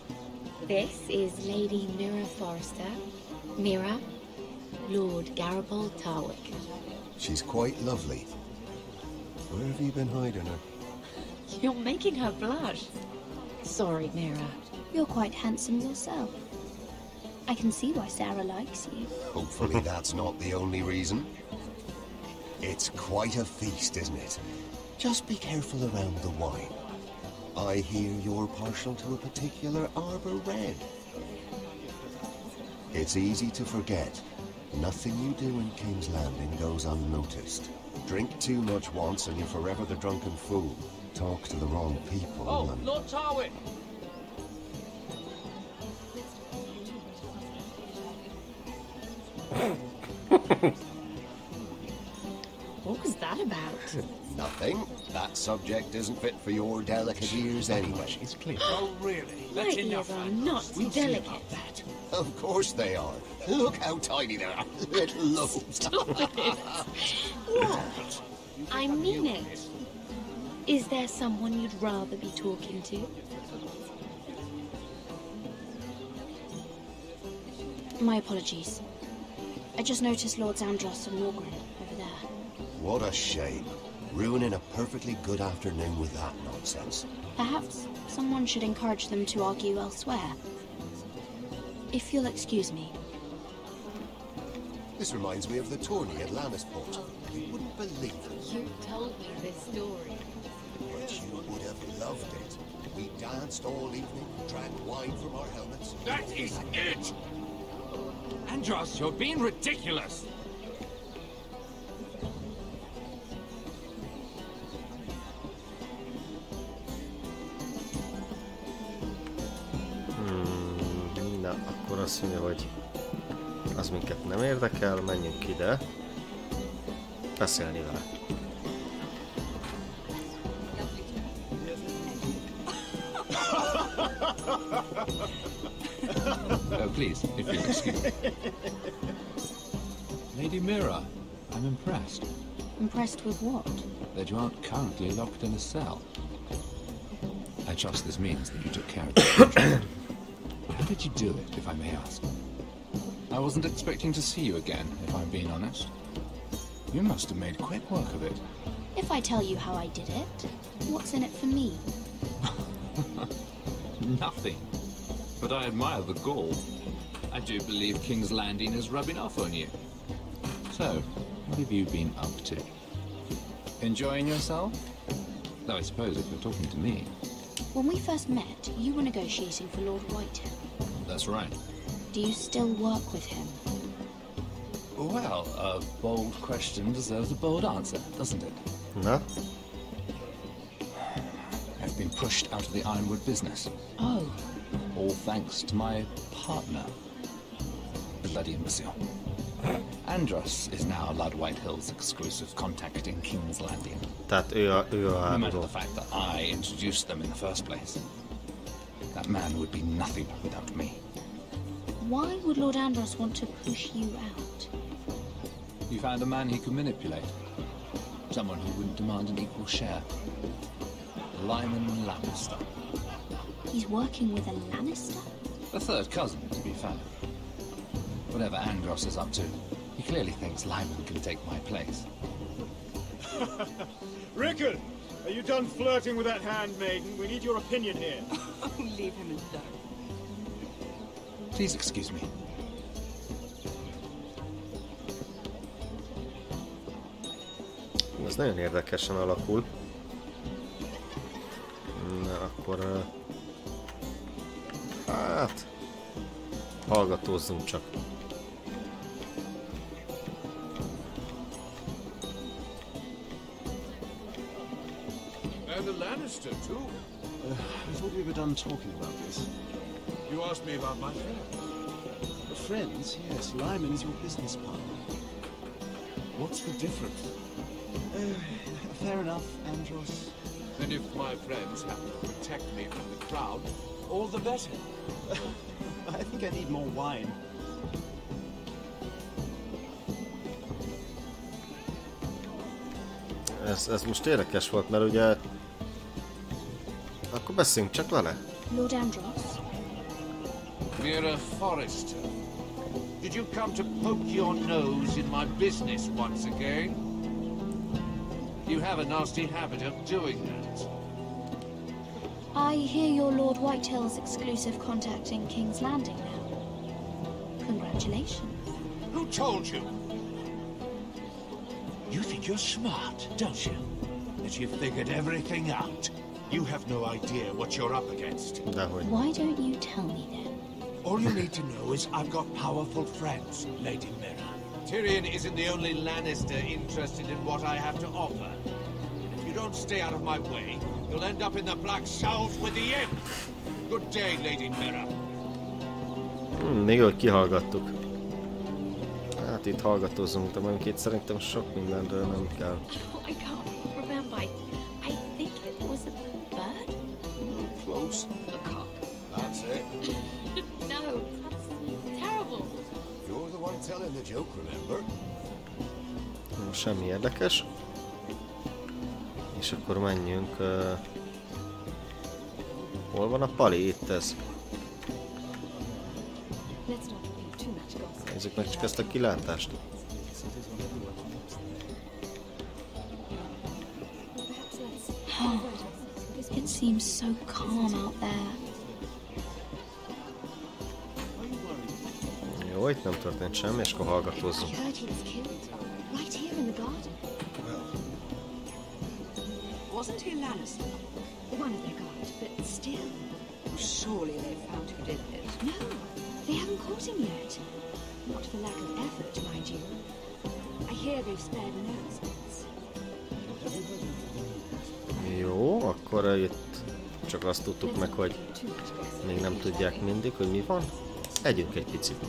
This is Lady Mira Forrester. Mira, Lord Garibald Tarwick. She's quite lovely. Where have you been hiding her? You're making her blush. Sorry, Mira. You're quite handsome yourself. I can see why Sarah likes you. Hopefully that's not the only reason. It's quite a feast, isn't it? Just be careful around the wine. I hear you're partial to a particular Arbor Red. It's easy to forget. Nothing you do in King's Landing goes unnoticed. Drink too much once and you're forever the drunken fool. Talk to the wrong people and... Lord Tarwick! What was that about? Nothing. That subject isn't fit for your delicate ears anyway. It's clear. Oh, really? My ears are not delicate. That. Of course they are. Look how tiny they are. Little lobes. Stop it. What? I mean it. Is there someone you'd rather be talking to? My apologies. I just noticed Lords Andros and Morgren over there. What a shame. Ruining a perfectly good afternoon with that nonsense. Perhaps someone should encourage them to argue elsewhere. If you'll excuse me. This reminds me of the tourney at Lannisport. You wouldn't believe it. You told me this story. But you would have loved it. We danced all evening, drank wine from our helmets. That is it! Andros, you're being ridiculous! Na, akkor azt mondja, hogy az minket nem érdekel, menjünk ide. Beszélni vele. Please, if you'll excuse me. Lady Mira, I'm impressed. Impressed with what? That you aren't currently locked in a cell. I trust this means that you took care of it. How did you do it, if I may ask? I wasn't expecting to see you again, if I'm being honest. You must have made quick work of it. If I tell you how I did it, what's in it for me? Nothing. But I admire the gall. I do believe King's Landing is rubbing off on you. So, what have you been up to? Enjoying yourself? Though I suppose if you're talking to me. When we first met, you were negotiating for Lord Whitehill. That's right. Do you still work with him? Well, a bold question deserves a bold answer, doesn't it? No. I've been pushed out of the Ironwood business. Oh. All thanks to my partner. Bloody imbecile. Andros is now Lord Whitehill's exclusive contact in King's Landing. No matter the fact that I introduced them in the first place. That man would be nothing without me. Why would Lord Andros want to push you out? He found a man he could manipulate. Someone who wouldn't demand an equal share. Lyman Lannister. He's working with a Lannister? A third cousin, to be fair. Whatever Andros is up to, he clearly thinks Lyman can take my place. Rickon! Are you done flirting with that handmaiden? We need your opinion here. Leave him alone. Please excuse me. Ez nagyon érdekesen alakul. Na, akkor... hát... hallgatózzunk csak. And the Lannister, too. I thought we were done talking about this. You asked me about my friend. Friends, yes. Lyman is your business partner. What's the difference? Fair enough, Andros. And if my friends happen to protect me from the crowd, all the better. I think I need more wine. Ez most érdekes volt, mert ugye... Akkor beszéljünk csak vele. Lord Andros? Mira Forrester. Did you come to poke your nose in my business once again? You have a nasty habit of doing that. I hear you're Lord Whitehill's exclusive contact in King's Landing now. Congratulations. Who told you? You think you're smart, don't you? That you've figured everything out. You have no idea what you're up against. Why don't you tell me then? All you need to know is I've got powerful friends, Lady Mira. Tyrion isn't the only Lannister interested in what I have to offer. If you don't stay out of my way, you'll end up in the Black Shelves with the Imp. Good day, Lady Mira. Még hogy kihallgattuk. Hát itt hallgatózunk, de mondjuk itt szerintem sok mindenről nem kell. I can't remember. I think it was a bird? Close. A cock. That's it. No, that's terrible. You're the one telling the joke, remember? Semmi érdekes. És akkor menjünk... hol van a pali? Itt ez. Nézzük meg csak ezt a kilátást. It seems so calm out there. Jó, itt nem történt semmi, és akkor hallgatózzunk. Right here in the garden. Wasn't he Lannister? One of their guard, but still. Surely they found who did it. No, they haven't caught him yet. Not for lack of effort, mind you. I hear they've spared no expense. Jó, akkor itt csak azt tudtuk meg, hogy még nem tudják mindig, hogy mi van. Együnk egy picit.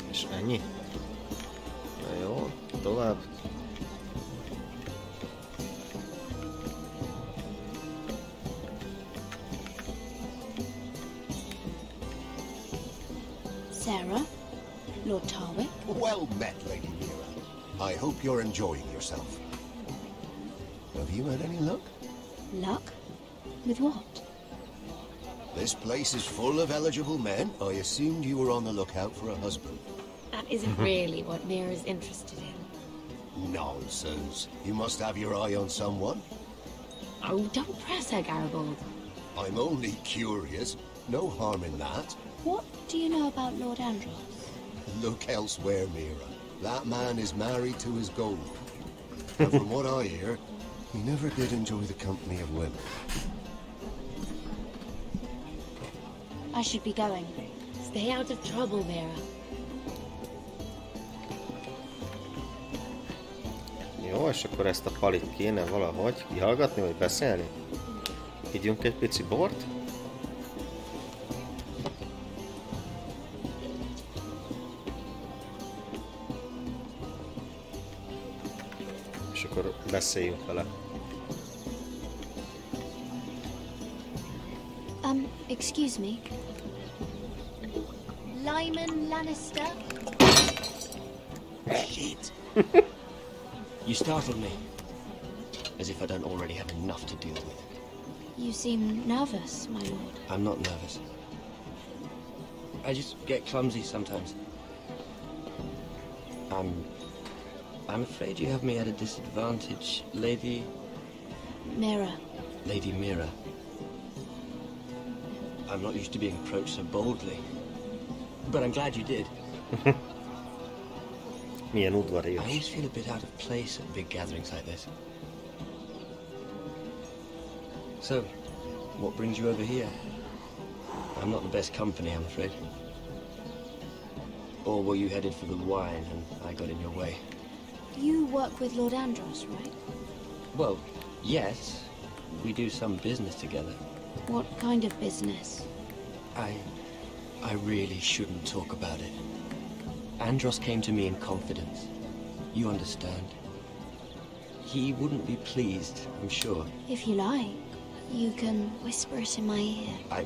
És ennyi? Na jó, tovább. Sarah? Lord Tarwick? Well met, Lady Mira. I hope you're enjoying yourself. Have you had any luck? Luck? With what? This place is full of eligible men. I assumed you were on the lookout for a husband. That isn't really what Mira's interested in. Nonsense. You must have your eye on someone. Oh, don't press her, Garibaldi. I'm only curious. No harm in that. What do you know about Lord Andros? Look elsewhere, Mira. That man is married to his gold. And from what I hear, he never did enjoy the company of women. I should be going. Stay out of trouble, Mira. Jó, és akkor ezt a palit kéne valahogy kihallgatni, vagy beszélni? Higgyünk egy pici bort. És akkor beszéljünk vele. Excuse me. Lyman Lannister? Shit. You startled me. As if I don't already have enough to deal with. You seem nervous, my lord. I'm not nervous. I just get clumsy sometimes. I'm afraid you have me at a disadvantage, Lady... Mira. Lady Mira. I'm not used to being approached so boldly. But I'm glad you did. Milyen udvarias. I always feel a bit out of place at big gatherings like this. So, what brings you over here? I'm not the best company, I'm afraid. Or were you headed for the wine and I got in your way? You work with Lord Andros, right? Well, yes. We do some business together. What kind of business? I really shouldn't talk about it. Andros came to me in confidence. You understand. He wouldn't be pleased, I'm sure. If you like, you can whisper it in my ear.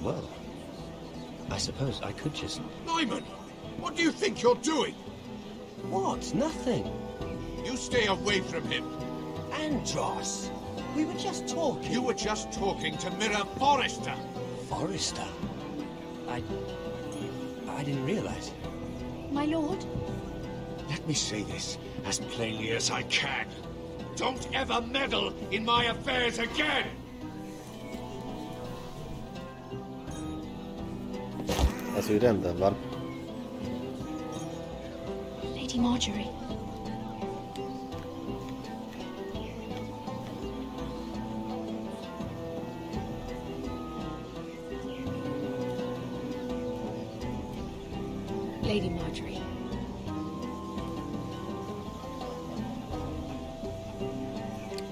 Well, I suppose I could just... Lyman! What do you think you're doing? What? Nothing. You stay away from him. Andros! We were just talking. You were just talking to Mira Forrester. Forrester? I didn't realize. My lord? Let me say this as plainly as I can. Don't ever meddle in my affairs again! Az úgy rendben van. Lady Marjorie. Lady Marjorie.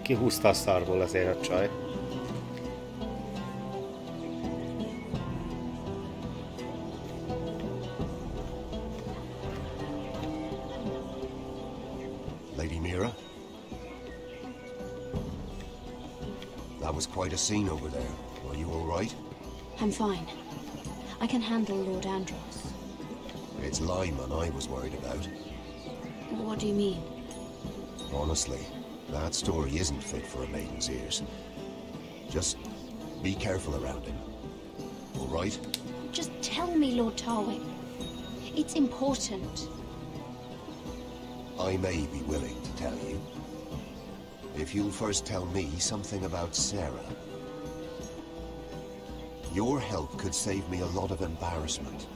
Kihúzta a szarból azért a csaj. Lady Mira? That was quite a scene over there. Are you all right? I'm fine. I can handle Lord Andros. It's Lyman I was worried about. What do you mean? Honestly, that story isn't fit for a maiden's ears. Just be careful around him. All right? Just tell me, Lord Tarwick. It's important. I may be willing to tell you. If you'll first tell me something about Sarah. Your help could save me a lot of embarrassment.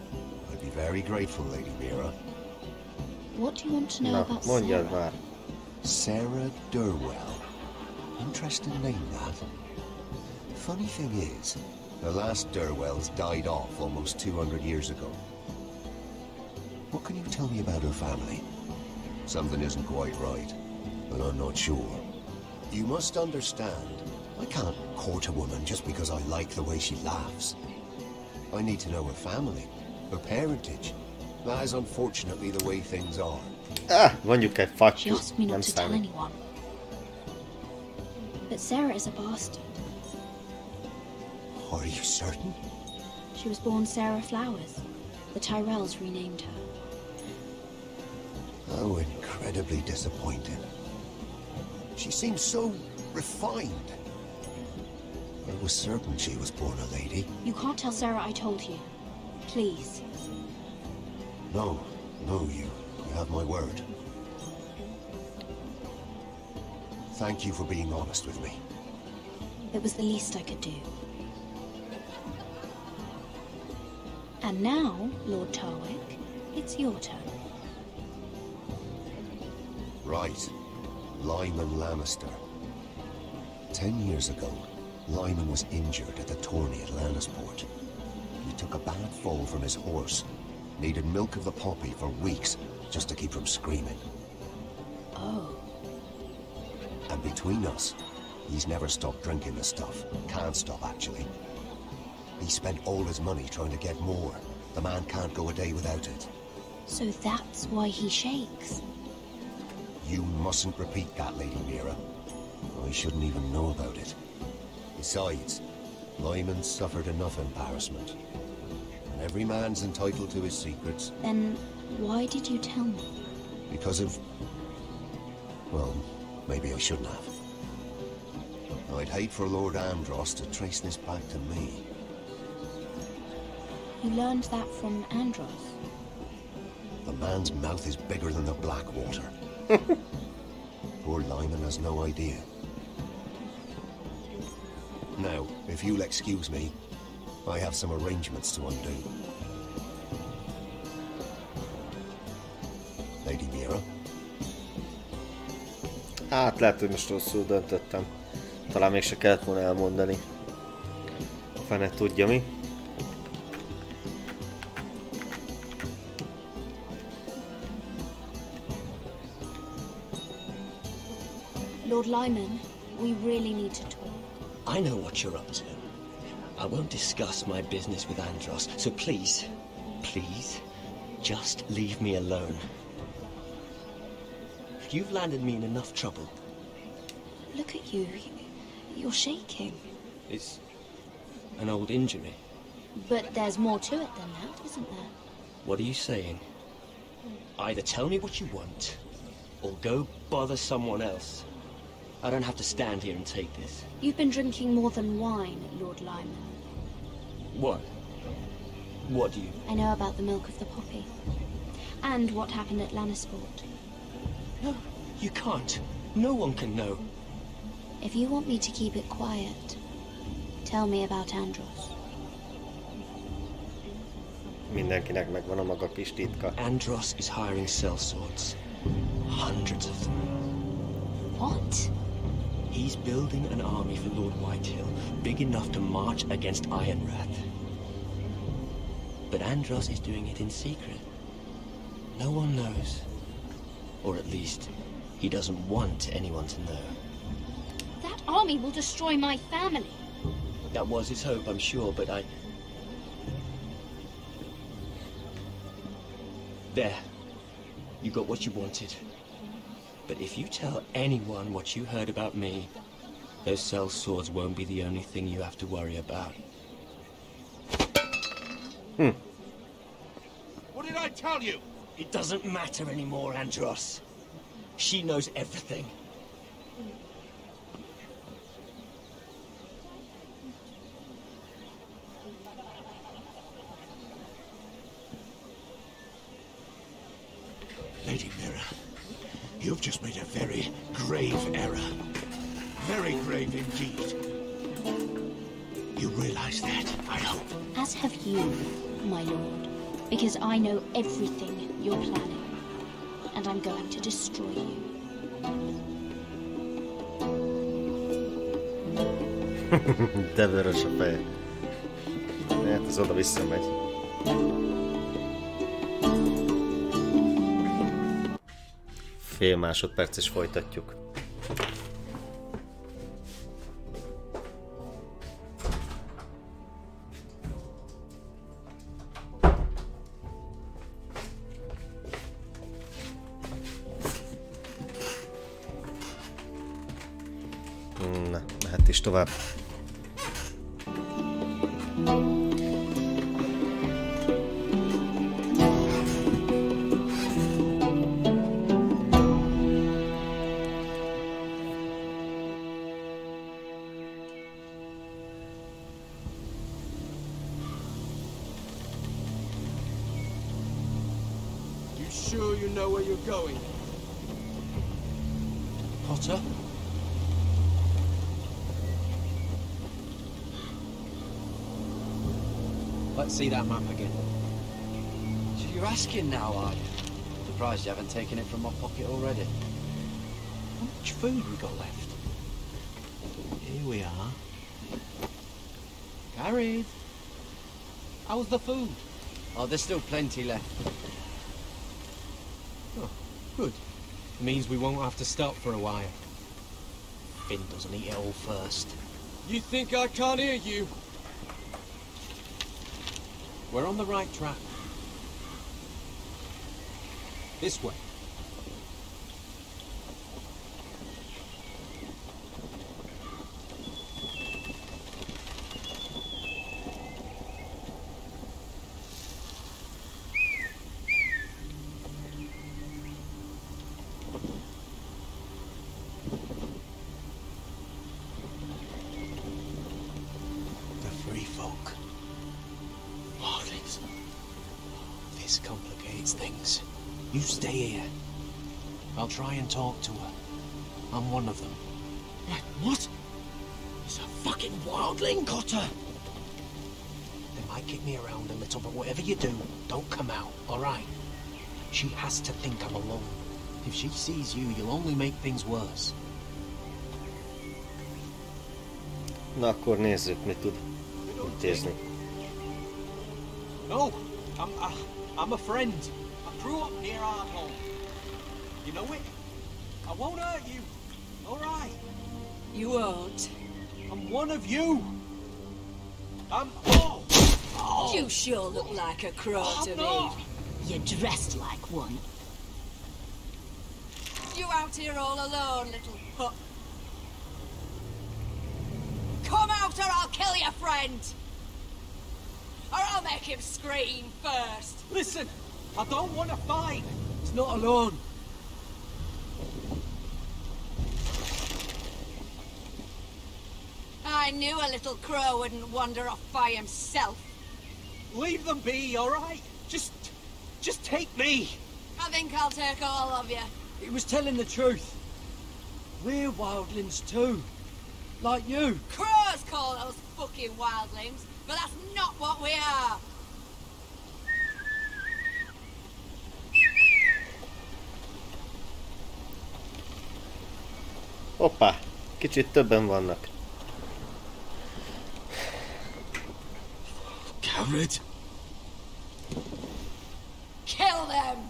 I'd be very grateful, Lady Mira. What do you want to know about Sarah? Sarah Durwell. Interesting name, that. Funny thing is, the last Durwells died off almost 200 years ago. What can you tell me about her family? Something isn't quite right, but I'm not sure. You must understand, I can't court a woman just because I like the way she laughs. I need to know her family, her parentage. That is unfortunately the way things are. Mondjuk egy fattyú. She asked me not to tell anyone. But Sarah is a bastard. Are you certain? She was born Sarah Flowers. The Tyrells renamed her. How incredibly disappointing. She seems so refined. I was certain she was born a lady. You can't tell Sarah I told you. Please. No, you have my word. Thank you for being honest with me. It was the least I could do. And now, Lord Tarwick, it's your turn. Right. Lyman Lannister. 10 years ago, Lyman was injured at the tourney at Lannisport. He took a bad fall from his horse. Needed milk of the poppy for weeks just to keep from screaming. Oh. And between us, he's never stopped drinking the stuff. Can't stop, actually. He spent all his money trying to get more. The man can't go a day without it. So that's why he shakes. You mustn't repeat that, Lady Mira. I shouldn't even know about it. Besides, Lyman suffered enough embarrassment. And every man's entitled to his secrets. Then why did you tell me? Because of... well, maybe I shouldn't have. I'd hate for Lord Andros to trace this back to me. You learned that from Andros? The man's mouth is bigger than the Blackwater. Poor Lyman has no idea. Now, if you'll excuse me, I have some arrangements to undo. Lady Mira? Hát lehet, hogy most rosszul döntöttem. Talán mégse kellett volna elmondani. Fene tudja mi. Lord Lyman, we really need to talk. I know what you're up to. I won't discuss my business with Andros, so please, just leave me alone. You've landed me in enough trouble. Look at you. You're shaking. It's an old injury. But there's more to it than that, isn't there? What are you saying? Either tell me what you want, or go bother someone else. I don't have to stand here and take this. You've been drinking more than wine, Lord Lyman. What? What do you... I know about the milk of the poppy. And what happened at Lannisport. No, you can't. No one can know. If you want me to keep it quiet, tell me about Andros. Mindenkinek megvan a maga kis titka. Andros is hiring sellswords. Hundreds of them. What? He's building an army for Lord Whitehill, big enough to march against Ironrath. But Andros is doing it in secret. No one knows. Or at least, he doesn't want anyone to know. That army will destroy my family. That was his hope, I'm sure, but I... There. You got what you wanted. But if you tell anyone what you heard about me, those sellswords won't be the only thing you have to worry about. What did I tell you? It doesn't matter anymore, Andros. She knows everything. Lady Mira, you've just made a very grave error. Very grave indeed. You realize that, I hope. As have you, my lord. Because I know everything you're planning. And I'm going to destroy you. De vörös a feje. Hát ez oda visszamegy. Fél másodperc és folytatjuk. Na, mehet is tovább. Sure you know where you're going? Potter? Let's see that map again. So you're asking now, are you? Surprised you haven't taken it from my pocket already. How much food we got left? Here we are. Gareth! How's the food? Oh, there's still plenty left. Oh, good. Means we won't have to stop for a while. Finn doesn't eat it all first. You think I can't hear you? We're on the right track. This way. You stay here. I'll try and talk to her. I'm one of them. What? He's a fucking wildling, Cotter! They might kick me around a little, but whatever you do, don't come out, alright? She has to think I'm alone. If she sees you, you'll only make things worse. Na akkor nézzük, mit tud intézni. No, I'm a friend. Grew up near Ardhall. You know it? I won't hurt you. All right. You won't. I'm one of you. I'm... Oh. You sure look like a crow to me. You're dressed like one. You out here all alone, little pup. Come out or I'll kill your friend. Or I'll make him scream first. Listen. I don't want to fight. It's not alone. I knew a little crow wouldn't wander off by himself. Leave them be, all right? Just take me. I think I'll take all of you. He was telling the truth. We're wildlings too. Like you. Crows call those fucking wildlings, but that's not what we are. Hoppá, kicsit többen vannak. Gareth. Kill them.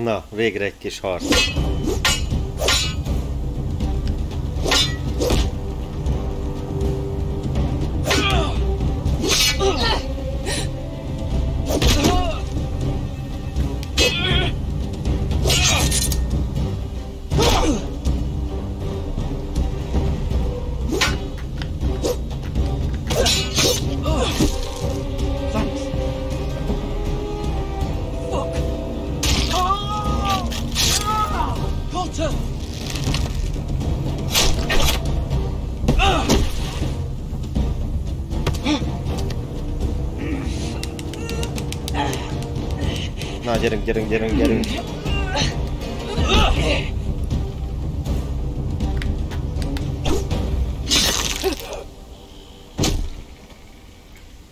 Na, végre egy kis harc. Na, gyerünk.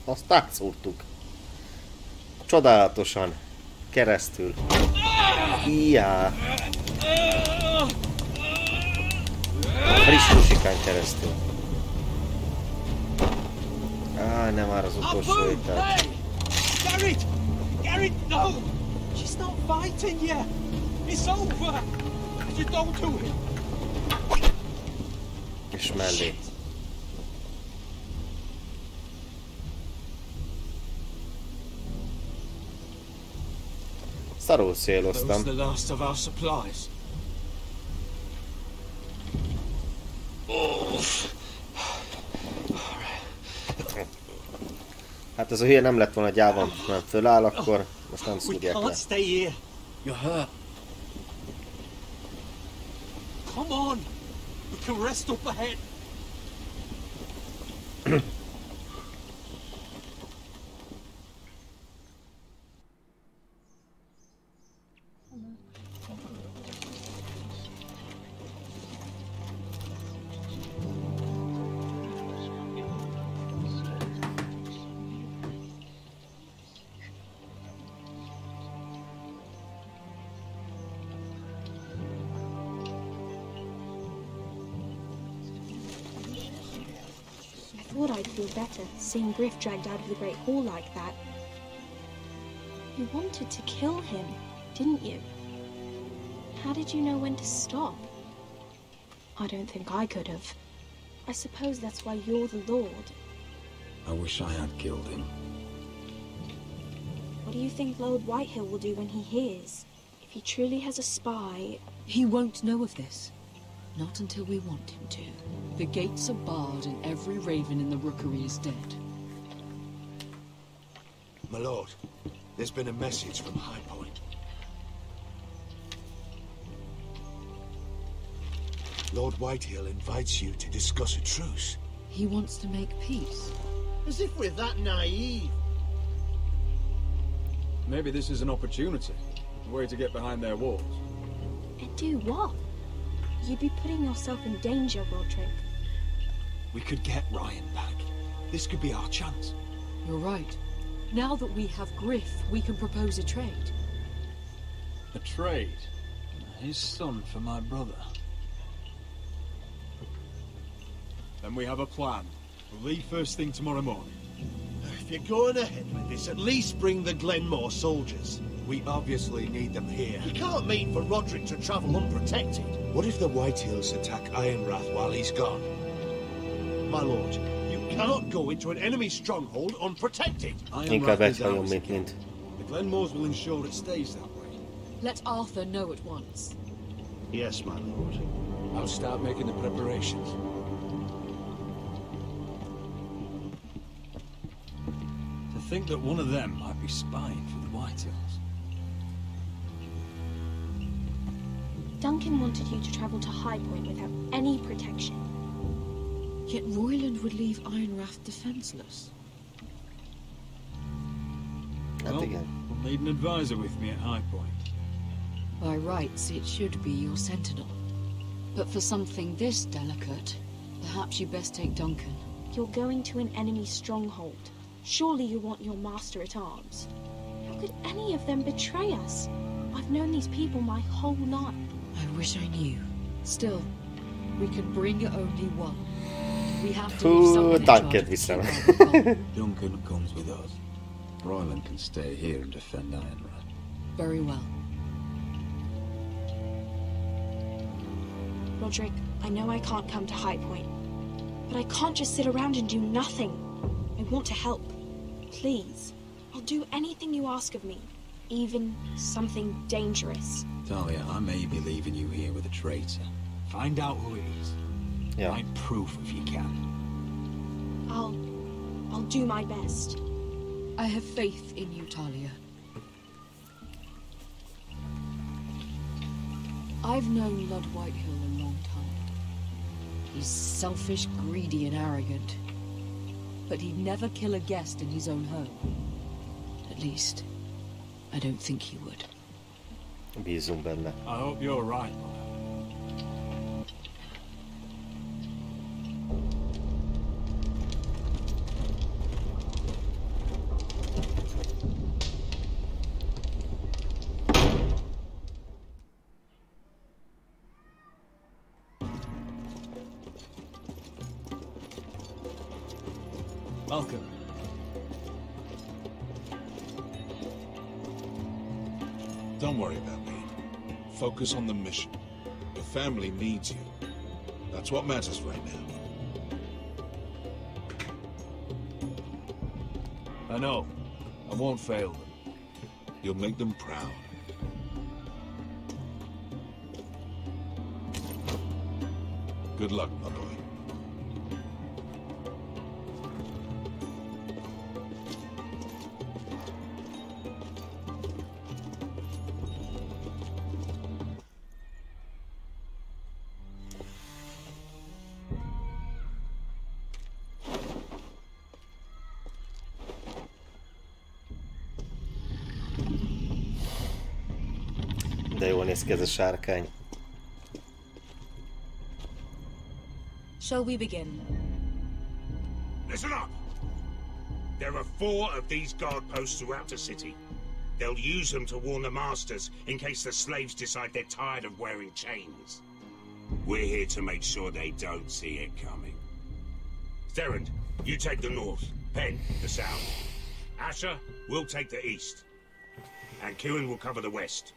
Azt átszúrtuk. Csodálatosan. Keresztül. Iá. Friss musikán keresztül. Á, nem már az utolsó ételt. Gareth, no! She's not fighting yet! It's over! Just don't do it! És mellé. Szarul céloztam. That was the last of our supplies. Hát ez a hülye nem lett volna gyávon, nem föláll, akkor most nem szúrják le. Stay here. You're hurt. Come on. We can rest up ahead. thought I'd feel better seeing Griff dragged out of the Great Hall like that. You wanted to kill him, didn't you? How did you know when to stop? I don't think I could have. I suppose that's why you're the Lord. I wish I had killed him. What do you think Lord Whitehill will do when he hears? If he truly has a spy... He won't know of this. Not until we want him to. The gates are barred and every raven in the rookery is dead. My lord, there's been a message from High Point. Lord Whitehill invites you to discuss a truce. He wants to make peace. As if we're that naive. Maybe this is an opportunity. A way to get behind their walls. And do what? You'd be putting yourself in danger, Roderick. We could get Ryan back. This could be our chance. You're right. Now that we have Griff, we can propose a trade. A trade? His son for my brother. Then we have a plan. We'll leave first thing tomorrow morning. If you're going ahead with this, at least bring the Glenmore soldiers. We obviously need them here. You can't mean for Roderick to travel unprotected. What if the Whitehills attack Ironrath while he's gone? My lord, you cannot go into an enemy stronghold unprotected. Inkább egyhajom, mint. The Glenmores will ensure it stays that way. Let Arthur know at once. Yes, my lord. I'll start making the preparations. To think that one of them might be spying for the Whitehills. Duncan wanted you to travel to High Point without any protection. Yet Royland would leave Ironrath defenseless. Well, we'll need an advisor with me at High Point. By rights, it should be your sentinel. But for something this delicate, perhaps you best take Duncan. You're going to an enemy stronghold. Surely you want your master-at-arms. How could any of them betray us? I've known these people my whole life. I wish I knew. Still, we can bring only one. We have to leave someone in charge. Duncan comes with us. Royland can stay here and defend Ironrath. Very well. Roderick, I know I can't come to High Point, but I can't just sit around and do nothing. I want to help. Please. I'll do anything you ask of me. Even something dangerous. Talia, I may be leaving you here with a traitor. Find out who it is. Yeah. Find proof if you can. I'll do my best. I have faith in you, Talia. I've known Lord Whitehill a long time. He's selfish, greedy, and arrogant. But he'd never kill a guest in his own home. At least, I don't think he would. Bízunk benne. I hope you're right. Welcome. Don't worry about me. Focus on the mission. Your family needs you. That's what matters right now. I know. I won't fail them. You'll make them proud. Good luck, my boy. De jól néz ki ez a sárkány. Shall we begin? Listen up! There are 4 of these guard posts throughout the city. They'll use them to warn the masters in case the slaves decide they're tired of wearing chains. We're here to make sure they don't see it coming. Theron, You take the north, Penn the south. Asher will take the east. And Kieran will cover the west.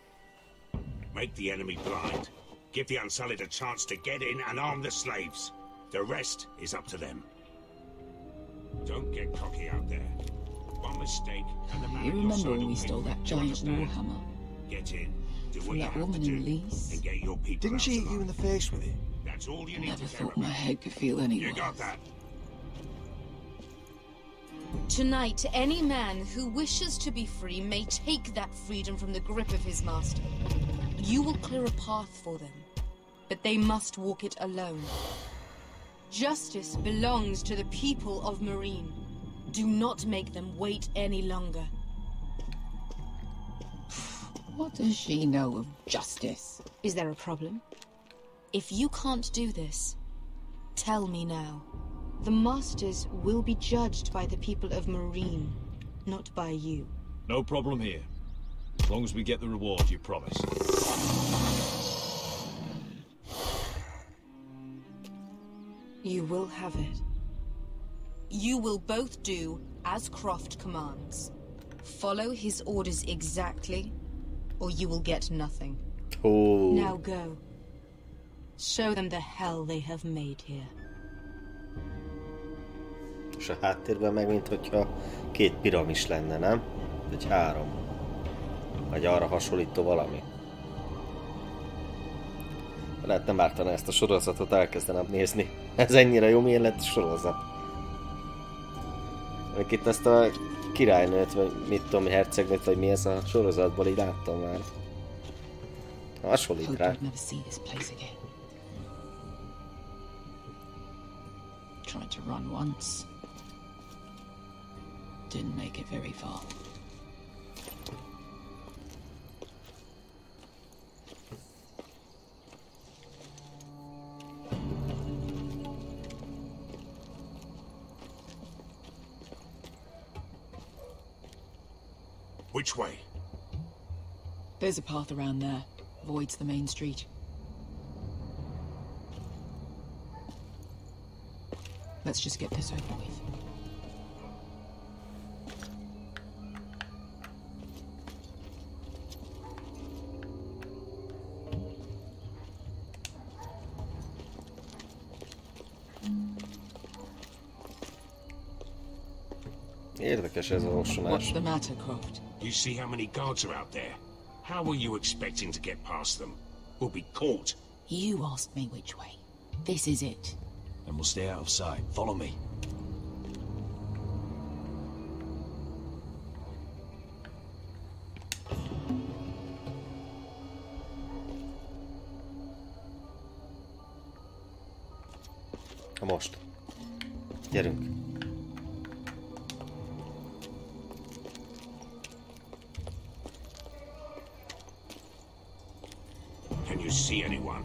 Make the enemy blind. Give the Unsullied a chance to get in and arm the slaves. The rest is up to them. Don't get cocky out there. One mistake and the man You on your remember side when will we pay stole for it. that You giant understand? warhammer? Get in, do what From you that have woman to do, in Lease? and get your people Didn't out she hit alive. you in the face with it? That's all you I need never to care thought my about. head could feel any You worse. got that? Tonight, any man who wishes to be free may take that freedom from the grip of his master. You will clear a path for them, but they must walk it alone. Justice belongs to the people of Marine. Do not make them wait any longer. What does she know of justice? Is there a problem? If you can't do this, tell me now. The Masters will be judged by the people of Marine, not by you. No problem here. As long as we get the reward you promised. You will have it. You will both do as Croft commands. Follow his orders exactly, or you will get nothing. Oh. Now go. Show them the hell they have made here. És a háttérben meg, mint hogyha két piramis lenne, nem? Vagy három. Vagy arra hasonlító valami. Lehet nem ártana ezt a sorozatot, elkezdenem nézni. Ez ennyire jó, milyen lett a sorozat. Itt ezt a királynőt, vagy mit tudom, hercegnőt, vagy mi ez a sorozatból, így láttam már. Hasonlít rá. Tried to run once. Didn't make it very far. Which way? There's a path around there. Avoids the main street. Let's just get this over with. Érdekes ez a hasonlás. What's the matter, Croft? You see how many guards are out there? How are you expecting to get past them? We'll be caught. You asked me which way. This is it. Then we'll stay out of sight. Follow me. Most. Gyerünk. Can you see anyone?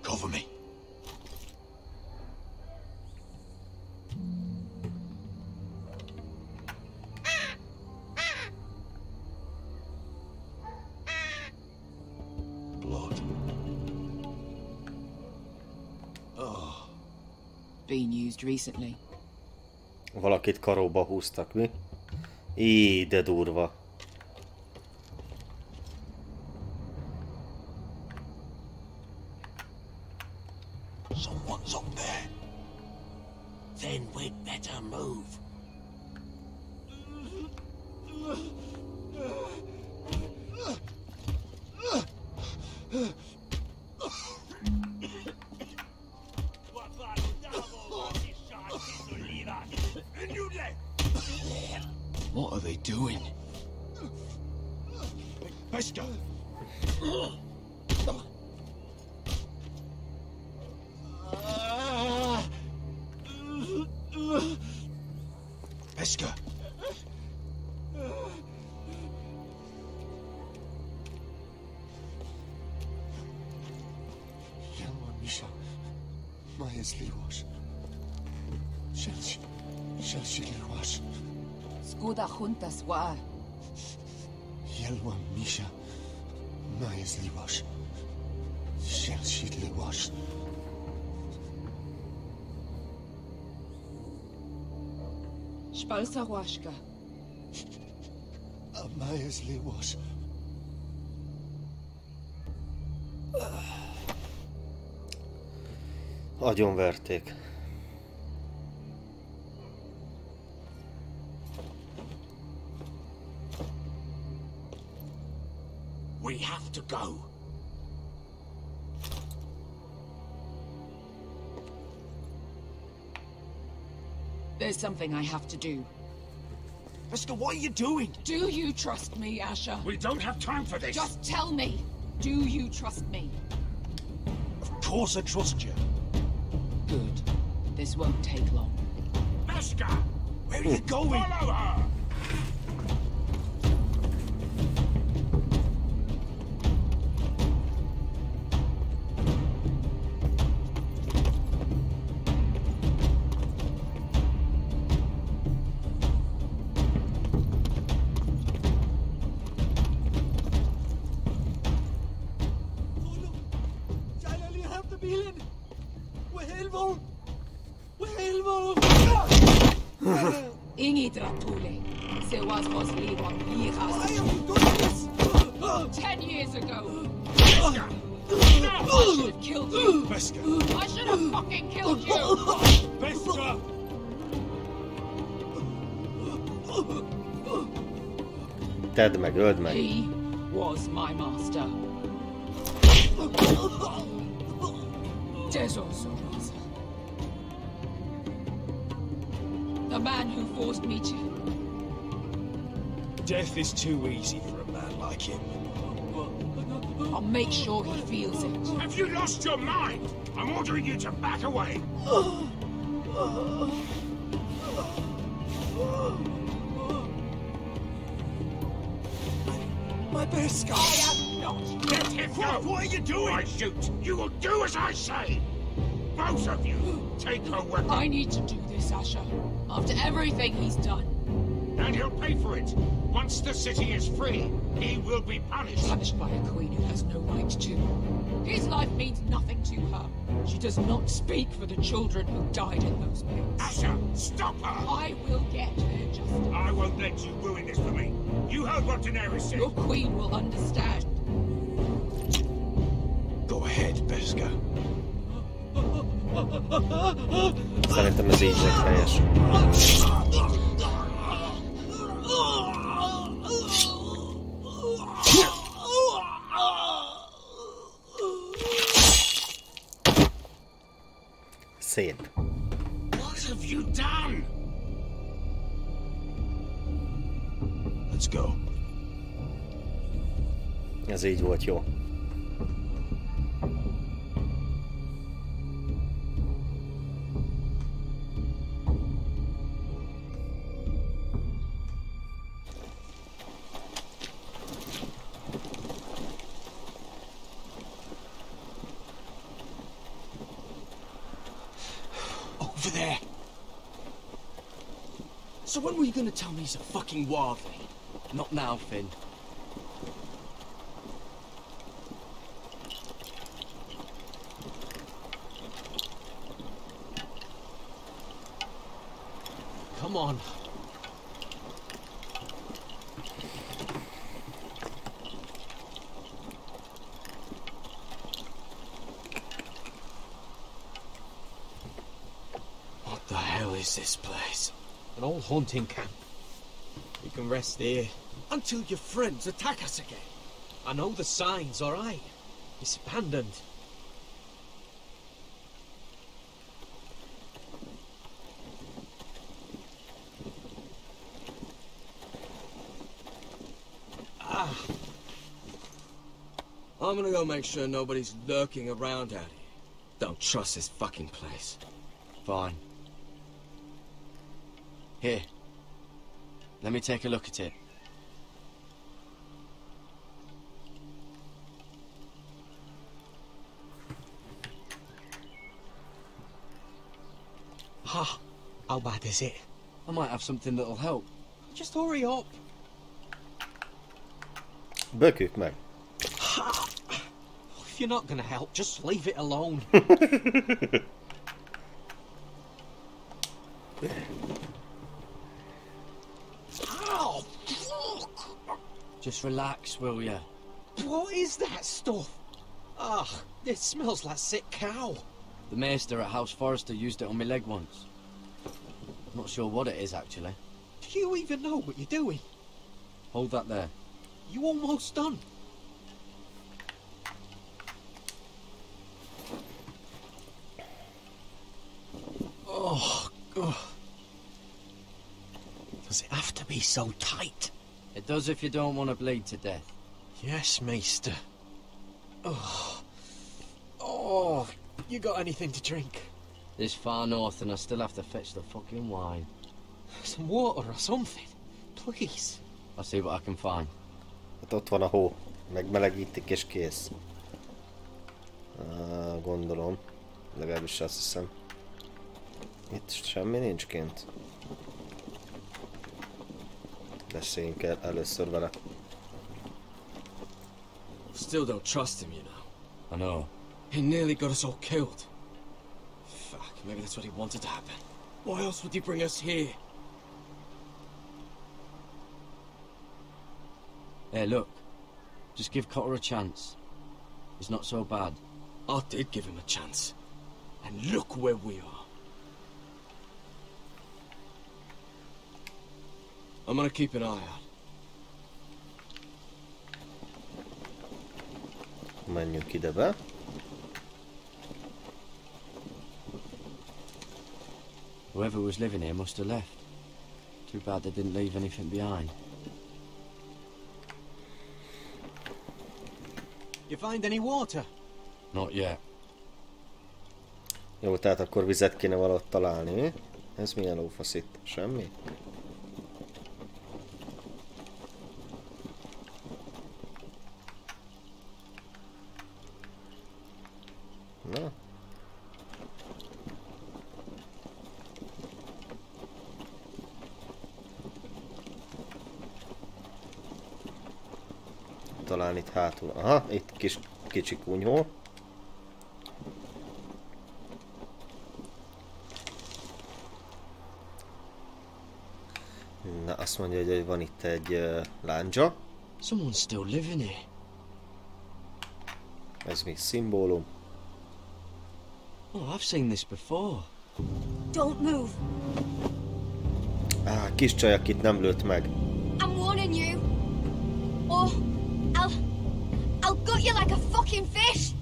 Cover me. Blood. Oh. Been used recently. Valakit karóba húztak, mi? Így, de durva. Someone's up there. Then we'd better move. What are they doing? Pesca! Pesca! Yelma Misha, Maya's Liwash. Shelshi Liwash. Skuda juntas wa. Yelma Misha, Maya's Liwash. Shelshi Liwash. Spalsa Washka. A Myersley was. Agyonverték. We have to go. There's something I have to do. Beskha, what are you doing? Do you trust me, Asher? We don't have time for this. Just tell me. Do you trust me? Of course I trust you. Good. This won't take long. Beskha! Where are you going? Follow her! Ingi Dratule. Se was Liwan Why have you done this? 10 years ago. Beskha! I should have killed you. Beskha! I should have fucking killed you. Beskha! Tedd meg, öld meg. He was my master. There's also Rosa. The man who forced me to... Death is too easy for a man like him. I'll make sure he feels it. Have you lost your mind? I'm ordering you to back away. My Beskha! I am not. Let him go. What are you doing? I shoot. You will do as I say. Both of you, take her weapon. I need to do this, Asher. After everything he's done. And he'll pay for it. Once the city is free, he will be punished. Punished by a queen who has no right to. His life means nothing to her. She does not speak for the children who died in those pits. Asher, stop her! I will get her justice. I won't let you ruin this for me. You heard what Daenerys said. Your queen will understand. Go ahead, Beskha. Szerintem ez így lett helyes. Szép. What have you done? Let's go. Ez így volt jó. Over there. So when were you gonna tell me he's a fucking wildling? Not now, Finn. Come on. What the hell is this place? An old hunting camp. We can rest here. Until your friends attack us again. I know the signs, alright? It's abandoned. I'm gonna go make sure nobody's lurking around out here. Don't trust this fucking place. Fine. Here. Let me take a look at it. Ha! How bad is it? I might have something that'll help. Just hurry up. Bökjük meg. If you're not gonna help, just leave it alone. Just relax, will ya? What is that stuff? Ah, it smells like sick cow. The maester at House Forrester used it on my leg once. Not sure what it is, actually. Do you even know what you're doing? Hold that there. You almost done. Oh, God. Does it have to be so tight? It does if you don't want to bleed to death. Yes, Maester. Oh. Oh, you got anything to drink? This far north and I still have to fetch the fucking wine. Some water or something, please. I'll see what I can find. Hát ott van a hó. Megmelegítik és kész. Gondolom. Legalábbis azt hiszem. Itt semmi nincs kint. Beszéljünk el először vele. Still don't trust him, you know. I know. He nearly got us all killed. Fuck, maybe that's what he wanted to happen. Why else would he bring us here? Hey, look. Just give Cotter a chance. He's not so bad. I did give him a chance. And look where we are. I'm gonna keep an eye out. Menjünk ide be. Whoever was living here must have left. Too bad they didn't leave anything behind. You find any water? Not yet. Jó, tehát akkor vizet kéne valahogy találni. Ez milyen lófasz itt? Semmi? Na? Talán itt hátul. Aha, itt kicsi kunyhó. Na, azt mondja, hogy van itt egy lándzsa. Someone's still living here. Ez még szimbólum. Oh, I've seen this before. Don't move. Kis csaj, akit nem lőtt meg. I'm warning you. Or I'll gut you like a fucking fish.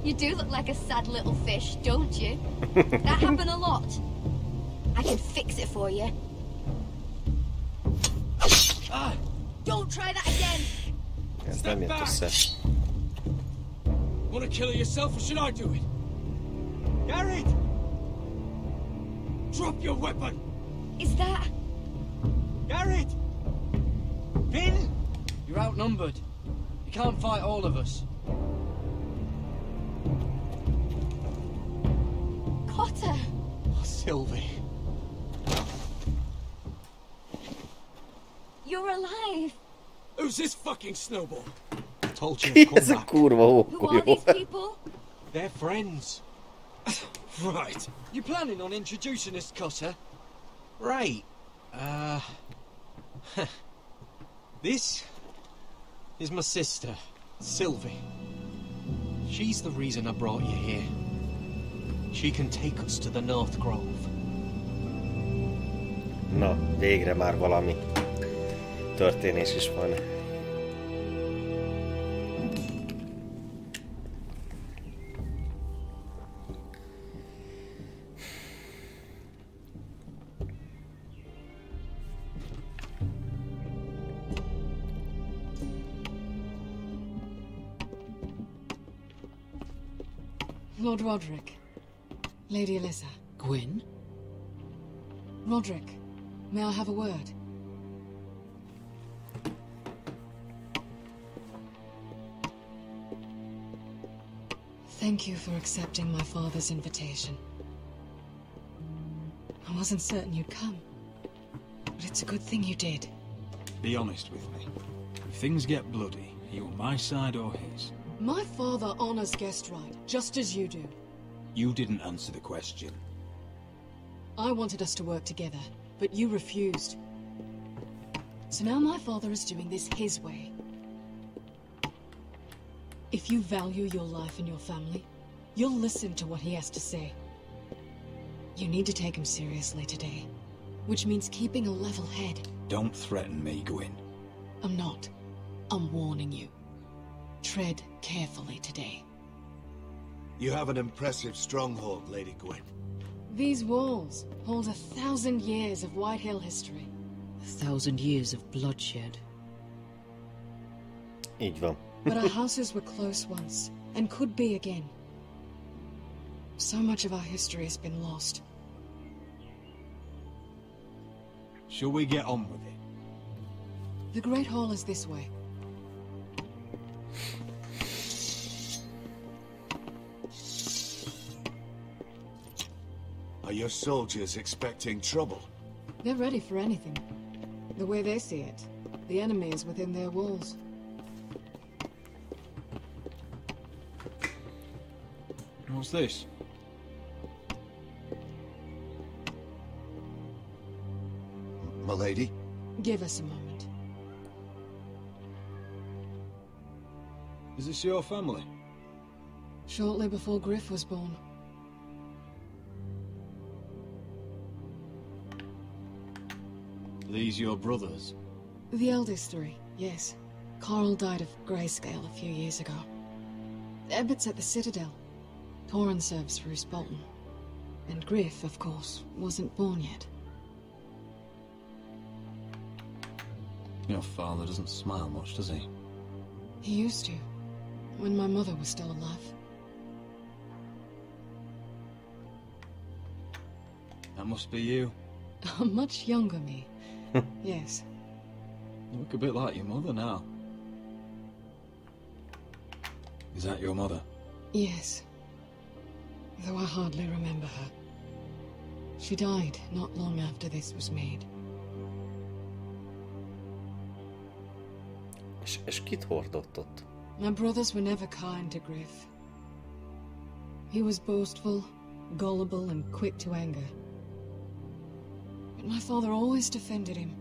You do look like a sad little fish, don't you? That happened a lot. I can fix it for you. Don't try that again. Ez nem jött össze. Wanna kill her yourself, or should I do it? Garrett! Drop your weapon! Is that... Garrett! Finn! You're outnumbered. You can't fight all of us. Cotter! Oh, Sylvie. You're alive! Who's this fucking snowball? Told you Ki to come ez a back. kurva Who are these hókulyó? people? They're friends. Right. You planning on introducing us, Cotter? Right. This is my sister, Sylvie. She's the reason I brought you here. She can take us to the North Grove. Na, végre már valami történés is van. Lord Roderick. Lady Alyssa. Gwyn? Roderick, may I have a word? Thank you for accepting my father's invitation. I wasn't certain you'd come, but it's a good thing you did. Be honest with me. If things get bloody, are you on my side or his? My father honors guest right, just as you do. You didn't answer the question. I wanted us to work together, but you refused. So now my father is doing this his way. If you value your life and your family, you'll listen to what he has to say. You need to take him seriously today, which means keeping a level head. Don't threaten me, Gwyn. I'm not. I'm warning you. Tread carefully today. You have an impressive stronghold, Lady Gwyn. These walls hold 1,000 years of White Hill history. 1,000 years of bloodshed. Így van. But our houses were close once, and could be again. So much of our history has been lost. Shall we get on with it? The Great Hall is this way. Are your soldiers expecting trouble? They're ready for anything. The way they see it, the enemy is within their walls. What's this? Milady? Give us a moment. Is this your family? Shortly before Griff was born. These your brothers? The eldest three, yes. Carl died of grayscale a few years ago. Ebbett's at the Citadel. Torrhen serves for Roose Bolton. And Griff, of course, wasn't born yet. Your father doesn't smile much, does he? He used to, when my mother was still alive. That must be you. A much younger me. Yes. You look a bit like your mother now. Is that your mother? Yes. Though I hardly remember her. She died not long after this was made. És kit hordott ott? My brothers were never kind to Griff. He was boastful, gullible, and quick to anger. But my father always defended him.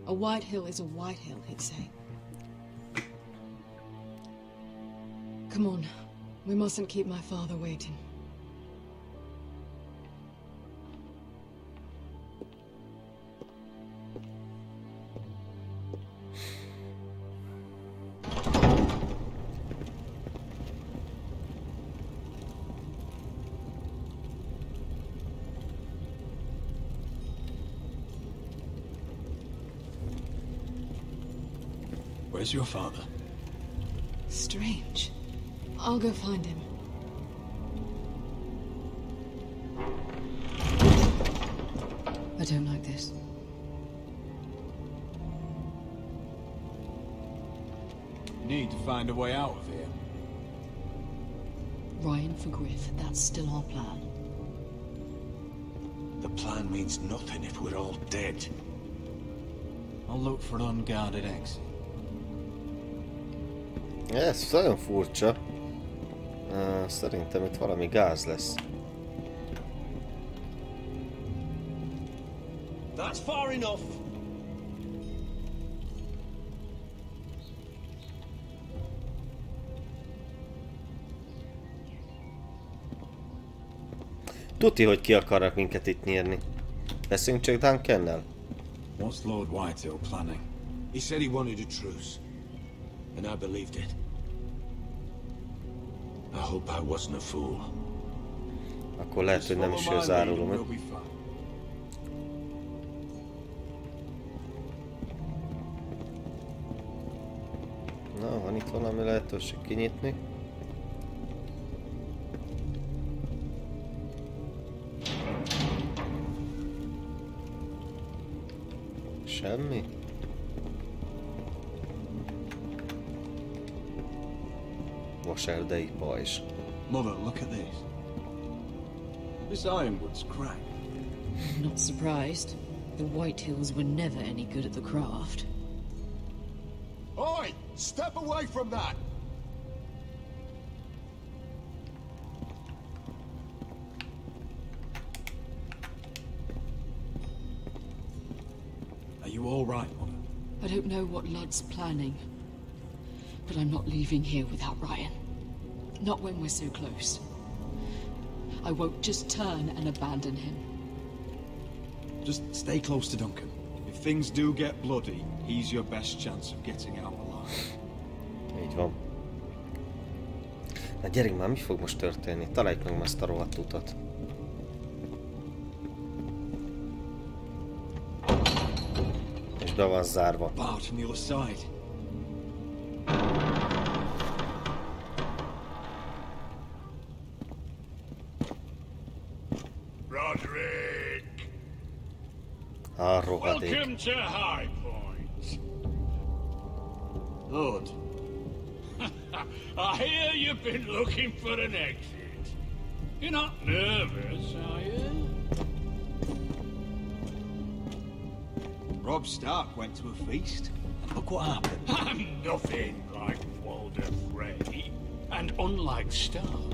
A White Hill is a White Hill, he'd say. Come on. We mustn't keep my father waiting. Where's your father? Strange. I'll go find him. I don't like this. Need to find a way out of here. Ryan for Griff, that's still our plan. The plan means nothing if we're all dead. I'll look for an unguarded exit. Ez nagyon furcsa. Szerintem itt valami gáz lesz. That's far enough. Tuti, hogy ki akarnak minket itt nyírni. Beszéljünk csak Duncannel. What's Lord Whitehill planning? He said he wanted a truce, and I believed it. I hope I wasn't a fool. Akkor lehet, hogy nem is ő zárulom. Na, van itt valami lehetőség kinyitni. Semmi? Vaserdei pajzs. Mother, look at this. This ironwood's cracked. I'm not surprised. The Whitehills were never any good at the craft. Oi! Step away from that! Are you all right, Mother? I don't know what Ludd's planning, but I'm not leaving here without Ryan. Not when we're so close. I won't just turn and abandon him. Just stay close to Duncan. If things do get bloody, he's your best chance of getting out alive. Így van. Na gyerünk már, mi fog most történni? Találjuk meg ezt a rohadt utat. És be van zárva. Barred from the other side. Roderick! Ah, rohadék. Welcome to High Point. Lord. I hear you've been looking for an exit. You're not nervous, are you? Robb Stark went to a feast, and look what happened. I'm nothing like Walder Frey. And unlike Stark,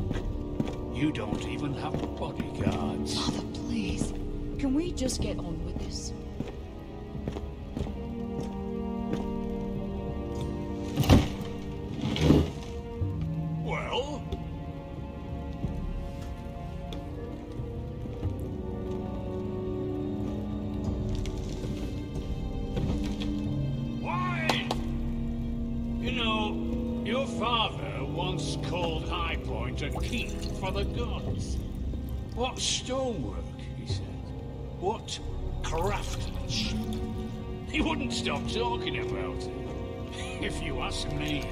you don't even have bodyguards. Father, please. Can we just get on with this? Well? Why? You know, your father once called High Point a keep for the gods. What stonework, he said. What craftsmanship. He wouldn't stop talking about it. If you ask me,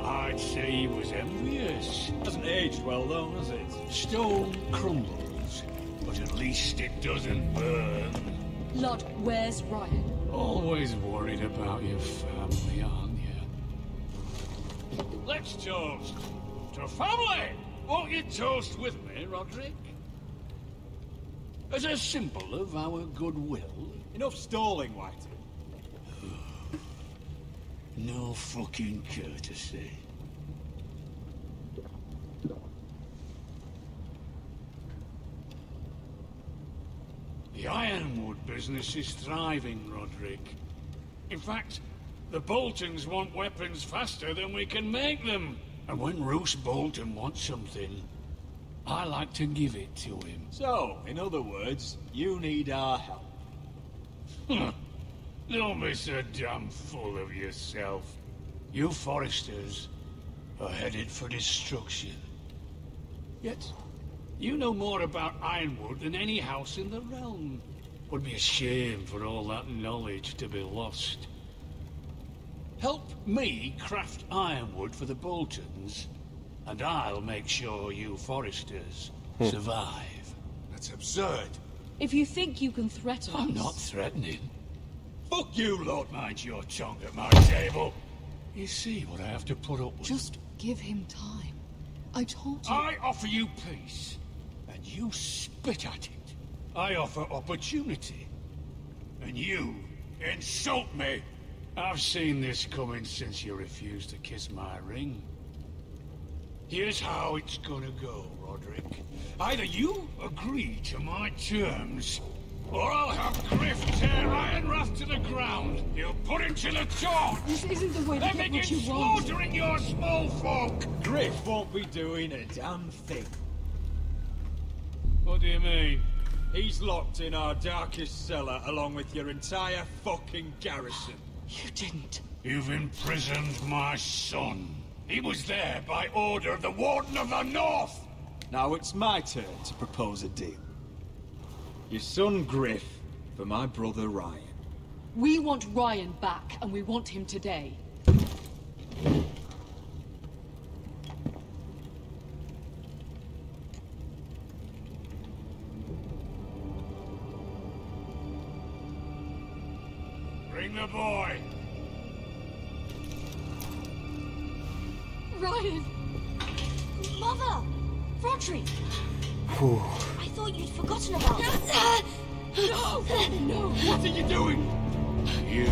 I'd say he was envious. Hasn't aged well though, has it? Stone crumbles, but at least it doesn't burn. Ludd, where's Ryan? Always worried about your family, aren't you? Let's toast to family! Won't you toast with me, Roderick? As a symbol of our goodwill. Enough stalling, White. No fucking courtesy. The Ironwood business is thriving, Roderick. In fact, the Boltons want weapons faster than we can make them. And when Roose Bolton wants something, I like to give it to him. So, in other words, you need our help. Don't be so damn full of yourself. You Foresters are headed for destruction. Yet, you know more about Ironwood than any house in the realm. Would be a shame for all that knowledge to be lost. Help me craft Ironwood for the Boltons, and I'll make sure you Foresters survive. That's absurd. If you think you can threaten us... I'm not threatening. Fuck you, Lord. Mind your tongue at my table. You see what I have to put up with? Just give him time. I told you... I offer you peace, and you spit at it. I offer opportunity, and you insult me. I've seen this coming since you refused to kiss my ring. Here's how it's gonna go, Roderick. Either you agree to my terms, or I'll have Griff tear Ironrath to the ground. He'll put him to the torch. This isn't the way to get what you want. Slaughtering your small folk. Griff won't be doing a damn thing. What do you mean? He's locked in our darkest cellar along with your entire fucking garrison. You didn't. You've imprisoned my son. He was there by order of the Warden of the North. Now it's my turn to propose a deal. Your son Griff for my brother Ryan. We want Ryan back, and we want him today. Bring the boy. Ryan! Mother! Roderick! I thought you'd forgotten about us. No! No! What are you doing? You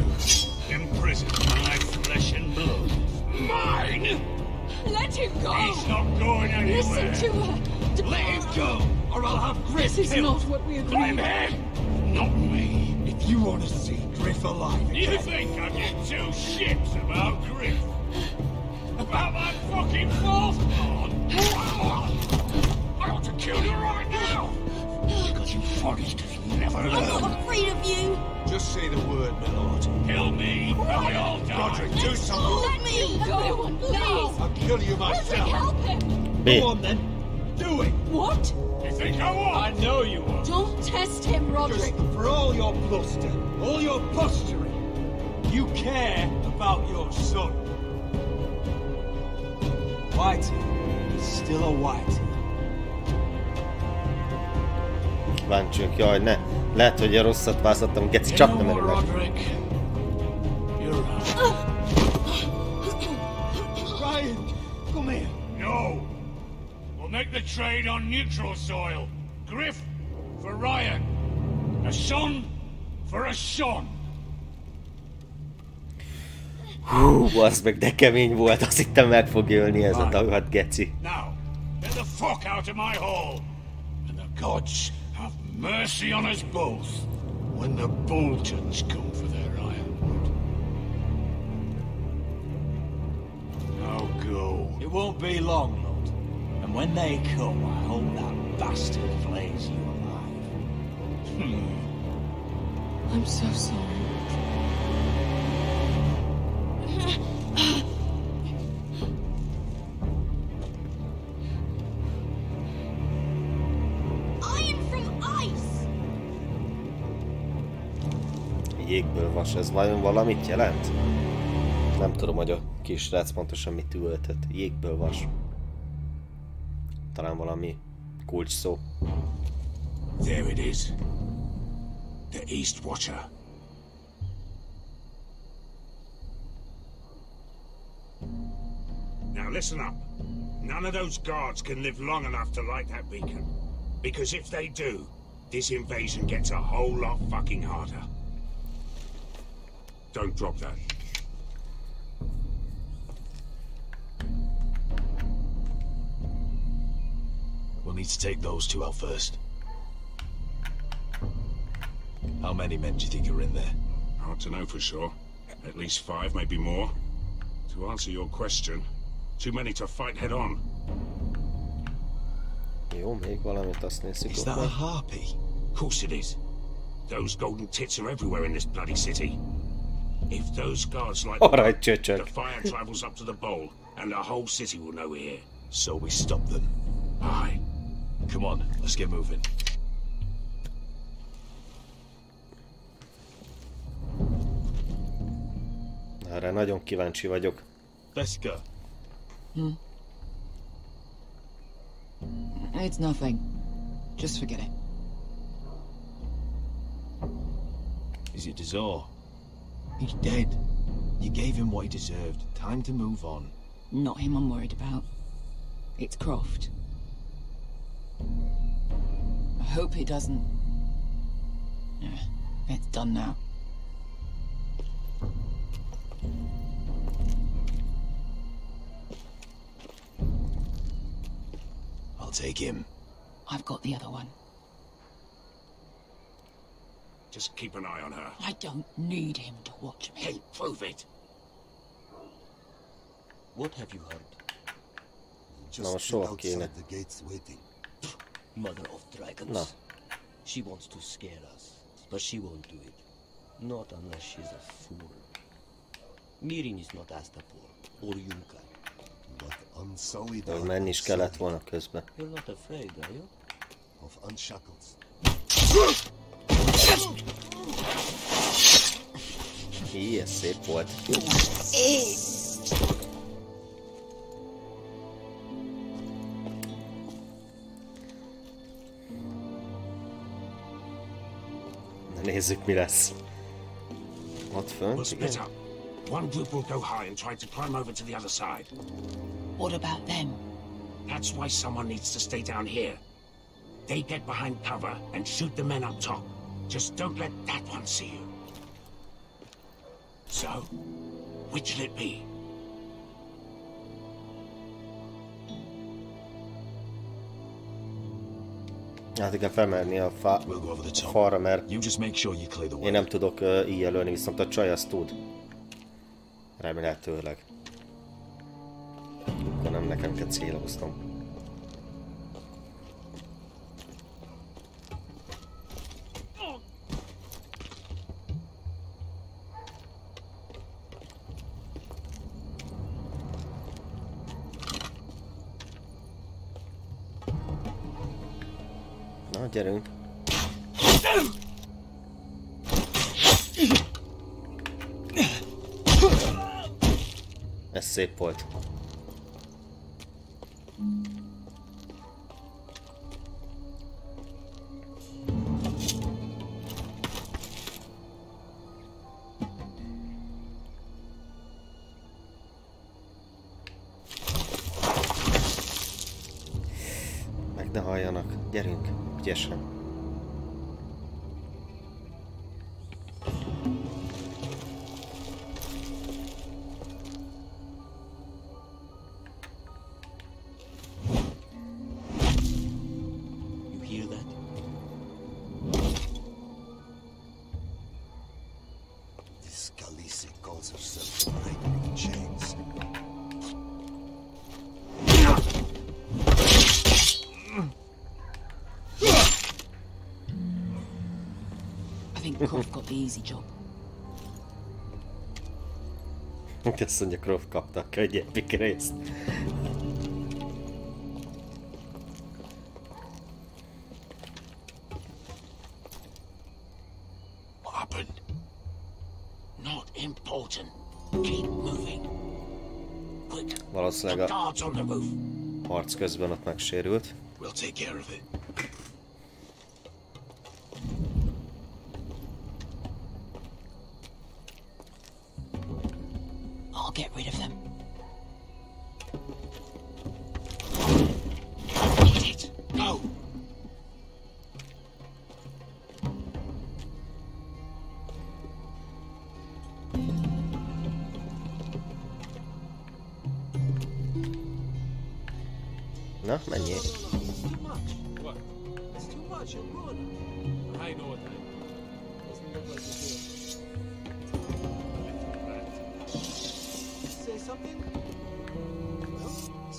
imprison my flesh and blood. Mine! Let him go! He's not going anywhere. Listen to her! Let him go, or I'll have Griff This is killed. not what we agreed. Blame him! Not me. If you want to see Griff alive again... You think I give two shits about Griff? About that fucking fourth one? I ought to kill you right now! Because you Foresters never learn. I'm not afraid of you. Just say the word, my lord. Kill me, and we all die. Roderick, do something. Let me go, please. I'll kill you myself. Help him. Go on then. Do it. What? You think I won't? I know you won't. Don't test him, Roderick. Just for all your bluster, all your posturing, you care about your son. Whitey is still a Whitey. Bántsunk, jaj, ne. Lehet, hogy a rosszat választottam, Geci, csak nem erőleg. Ryan, come here. No. We'll make the trade on neutral soil. Griff for Ryan. A son for a son. Hú, baszd meg, de kemény volt, azt hittem meg fog ölni ez a dagadt Geci. Now, get the fuck out of my hall. And the gods have mercy on us both when the Boltons come for their ironwood. Now go. It won't be long, Lord. And when they come, I hope that bastard flays you alive. I'm so sorry. Jégből vas, ez valamit jelent? Nem tudom, hogy a kisrác pontosan mit üvöltött. Jégből vas. Talán valami kulcs szó. There it is. The East Watcher. Now listen up. None of those guards can live long enough to light that beacon. Because if they do, this invasion gets a whole lot fucking harder. Don't drop that. We'll need to take those two out first. How many men do you think are in there? Hard to know for sure. At least 5, maybe more. To answer your question, too many to fight head on. Jó, még valamit azt nézzük. Is that a harpy? Of course it is. Those golden tits are everywhere in this bloody city. If those guards light the fire travels up to the bowl, and the whole city will know we're here. So we stop them. Aye. Come on, let's get moving. Erre nagyon kíváncsi vagyok. Let's go. It's nothing. Just forget it. Is it Dazor? He's dead. You gave him what he deserved. Time to move on. Not him I'm worried about. It's Croft. I hope he doesn't... Yeah, it's done now. I'll take him. I've got the other one. Just keep an eye on her. I don't need him to watch me. Hey, prove it. What have you heard? No, sure, kéne. The gates waiting. Mother of dragons. No. She wants to scare us, but she won't do it. Not unless she's a fool. Mirin is not Astapor or Yunkai, but unsullied. De menni is kellett volna közben. You're not afraid, are you? Of unshackles. Így, ez szép volt. Na nézzük, mi lesz. Ott fönt, igen. One group will go high and try to climb over to the other side. What about them? That's why someone needs to stay down here. They get behind cover and shoot the men up top. Just don't let that one see you. So, which'll it be? Hát igen, felmenni a falra, mert én nem tudok így jelölni, viszont a csaj azt tud. Remélhetőleg. Akkor nem nekem kell céloznom. Na, gyerünk! Ez szép volt. Meg ne halljanak. Gyerünk, ügyesen. Croft got the easy job. Azt mondja, Croft kapta a könnyebbik részt. What happened? Not important. Keep moving. Quick. Valószínűleg a harc közben ott megsérült. We'll take care of it. Get rid of them. Get it. Go. Na, menjél.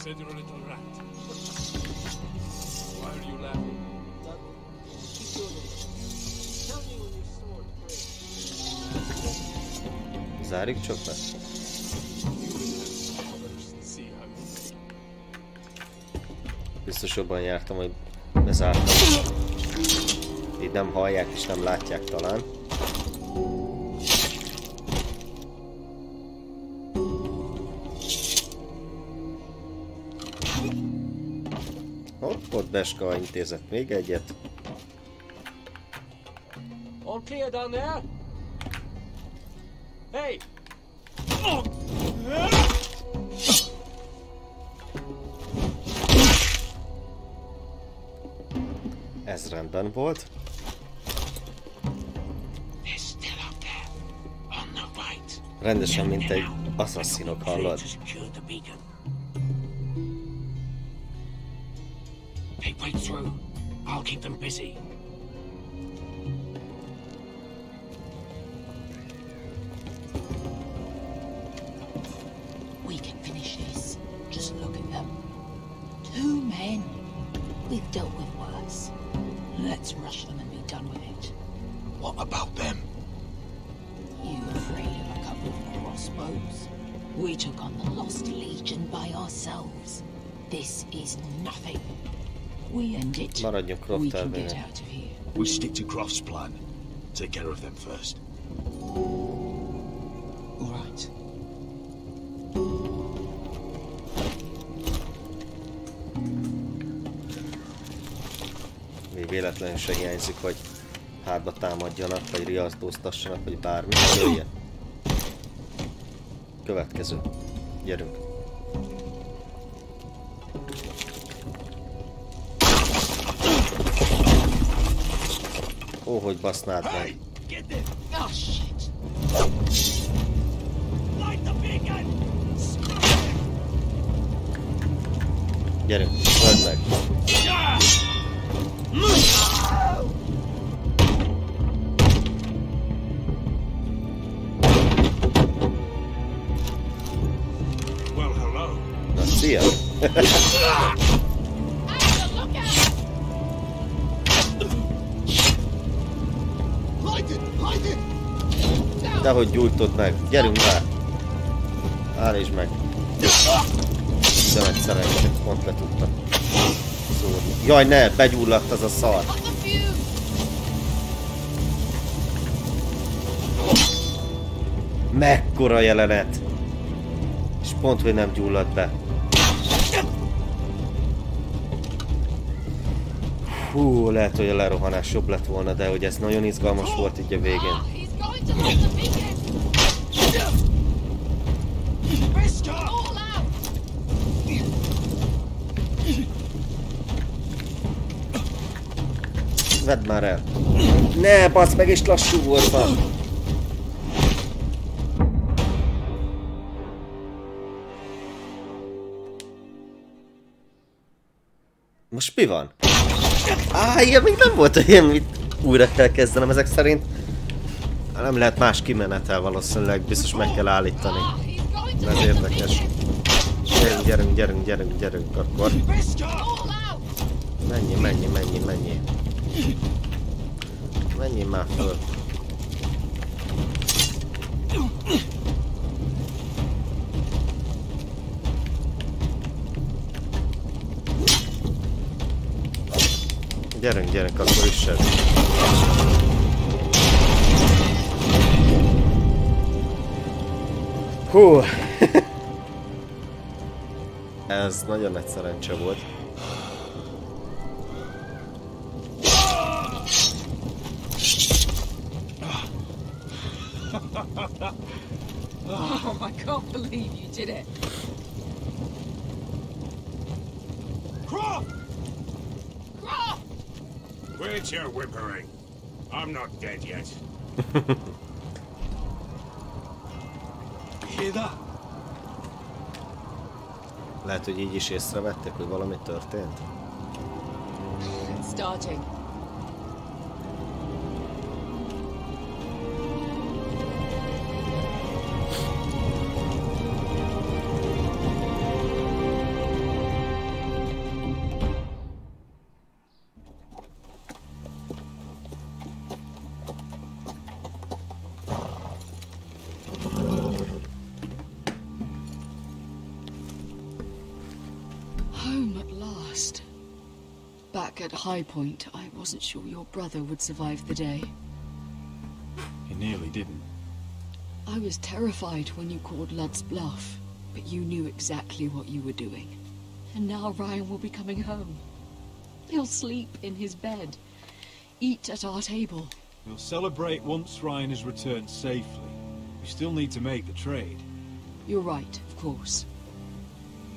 Said you're a little rat. Why are you laughing? Keep doing it. Tell me when you're sore and pray. Zárjuk csak be. Biztos jobban jártam, hogy bezártam. Így nem hallják és nem látják talán. Ott Beska intézett még egyet. All clear down there? Hey! Ez rendben volt. Rendesen, mint egy asszaszinok, hallod? They wait through. I'll keep them busy. We can finish this. Just look at them. 2 men. We've dealt with worse. Let's rush them and be done with it. What about them? You afraid of a couple of crossbows? We took on the Lost Legion by ourselves. This is nothing. We end it. We can get out of here. We stick to Croft's plan. Take care of them first. All right. Még véletlenül se hiányzik, hogy hátba támadjanak, vagy riasztóztassanak, vagy bármi. Jöjjön. Következő. Gyerünk. Ó, hogy basznád meg. Oh, shit. Gyerünk, öld meg. Well, hello. Na, szia! Dehogy gyújtod meg! Gyerünk már! Állítsd meg! De nagy szerencsé, pont le tudtam szórni. Jaj, ne! Begyulladt az a szar! Mekkora jelenet! És pont, hogy nem gyulladt be. Hú, lehet, hogy a lerohanás jobb lett volna, de hogy ez nagyon izgalmas volt így a végén. Vedd már el! Ne, bassz meg, és lassú voltam! Most mi van? Ilyen még nem volt olyan, mit újra kell kezdenem ezek szerint. Nem lehet más kimenetel valószínűleg, biztos meg kell állítani. Ez érdekes. Gyerünk akkor. Menjél már föl. Gyerünk, akkor üssed. Hú! Ez nagyon nagy szerencse volt. Oh, I can't believe you did it. Croft! Croft! Quit your whimpering. I'm not dead yet. Hear that? Lehet, hogy így is észrevették, hogy valami történt. It's starting. At High Point, I wasn't sure your brother would survive the day. He nearly didn't. I was terrified when you called Ludd's bluff, but you knew exactly what you were doing. And now Ryan will be coming home. He'll sleep in his bed, eat at our table. We'll celebrate once Ryan has returned safely. We still need to make the trade. You're right, of course.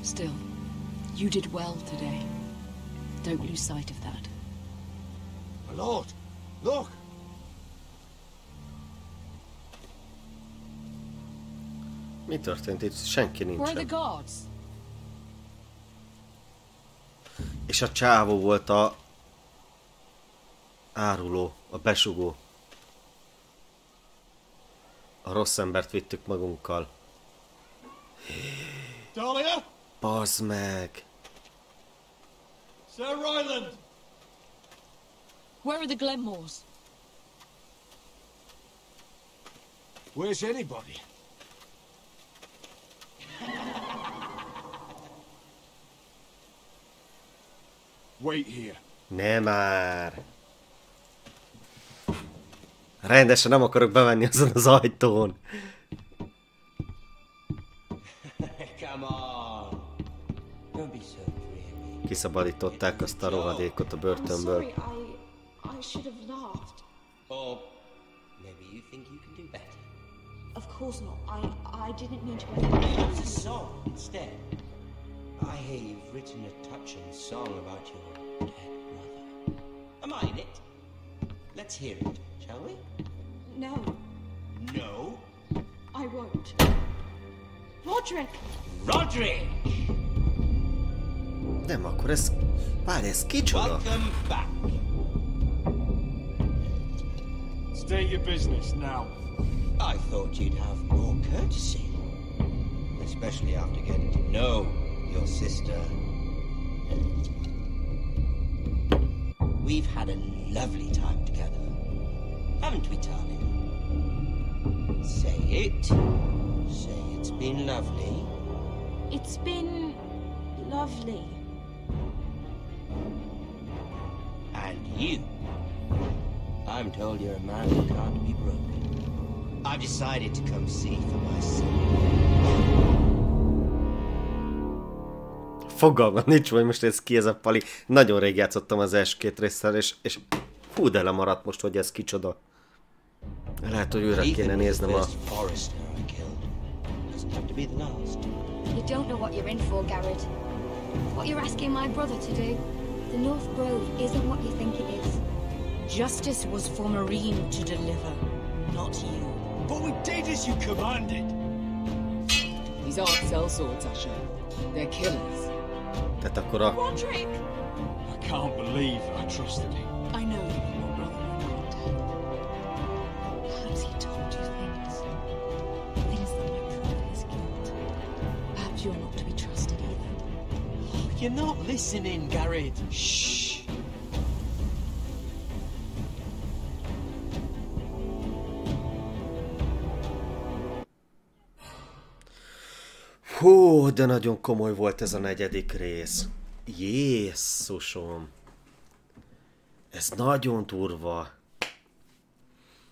Still, you did well today. Don't lose sight of that. My lord, look! Mi történt itt? Senki Where are the nincsen. guards? És a csávó volt a áruló, a besugó. A rossz embert vittük magunkkal. Dahlia? Bazd meg! Sir Ryland! Where are the Glenmores? Where's anybody? Wait here. Ne már! Rendesen nem akarok bevenni azon az ajtón. Come on. Don't be so dreamy. Kiszabadították azt a rohadékot a börtönből. I should have laughed. Or maybe you think you can do better. Of course not. I didn't mean to. It's a song instead. I hear you've written a touching song about your dead brother. Am I in it? Let's hear it, shall we? No, No? I won't. Roderick! Roderick! Nem, akkor ez... Várj, ez kicsoda? Welcome back. State your business now. I thought you'd have more courtesy. Especially after getting to know your sister. We've had a lovely time together. Haven't we, darling? Say it. Say it's been lovely. It's been lovely. And you? I'm told you're a man who can't be broken. I've decided to come see for myself. Fogalmam nincs, hogy most ez ki ez a pali. Nagyon rég játszottam az első 2 résszel, és hú, de lemaradt most, hogy ez kicsoda. Lehet, hogy újra kéne néznem a... You don't know what you're in for, Garrett. What you're asking my brother to do. The North Grove isn't what you think it is. Justice was for Marine to deliver, not you. But we did as you commanded. These aren't sellswords, Asher. They're killers. Tehát akkor a... Roderick! I can't believe I trusted him. I know you and your brother are in contact. Perhaps he told you things. Things that might prove his guilt. Perhaps you're not to be trusted either. You're not listening, Garrett. Shh. Hú, de nagyon komoly volt ez a 4. rész. Jézusom. Ez nagyon durva.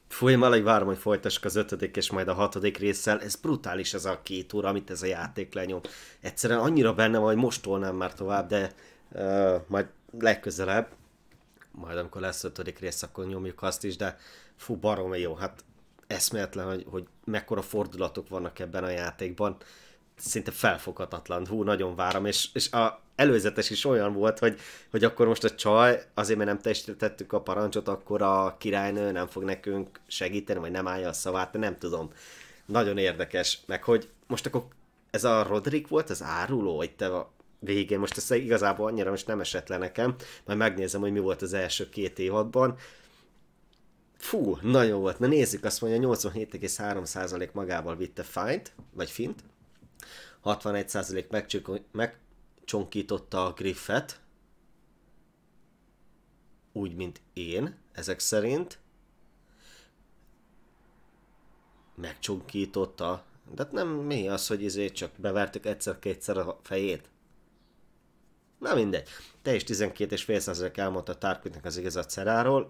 Fú, én alig várom, hogy folytassuk az 5. és majd a 6. résszel. Ez brutális ez a 2 óra, amit ez a játék lenyom. Egyszerűen annyira benne van, hogy most tolnám már tovább, de majd legközelebb, majd amikor lesz 5. rész, akkor nyomjuk azt is, de fú, baromi jó. Hát eszméletlen, hogy mekkora fordulatok vannak ebben a játékban. Szinte felfoghatatlan. Hú, nagyon várom, és a előzetes is olyan volt, hogy akkor most a csaj, azért mert nem teljesítettük a parancsot, akkor a királynő nem fog nekünk segíteni, vagy nem állja a szavát, de nem tudom. Nagyon érdekes, meg hogy most akkor ez a Roderick volt, az áruló, itt a végén, most ez igazából annyira most nem esett le nekem, majd megnézem, hogy mi volt az első 2 évadban. Fú, nagyon volt. Na nézzük, azt mondja, 87,3% magával vitte Fint, vagy Fint, 61% megcsonkította a Griffet, úgy, mint én, ezek szerint. Megcsonkította, de nem mi az, hogy csak bevertük egyszer-kétszer a fejét. Na mindegy. Te is 12,5% elmondta Tarquinnek az igazat Ceráról.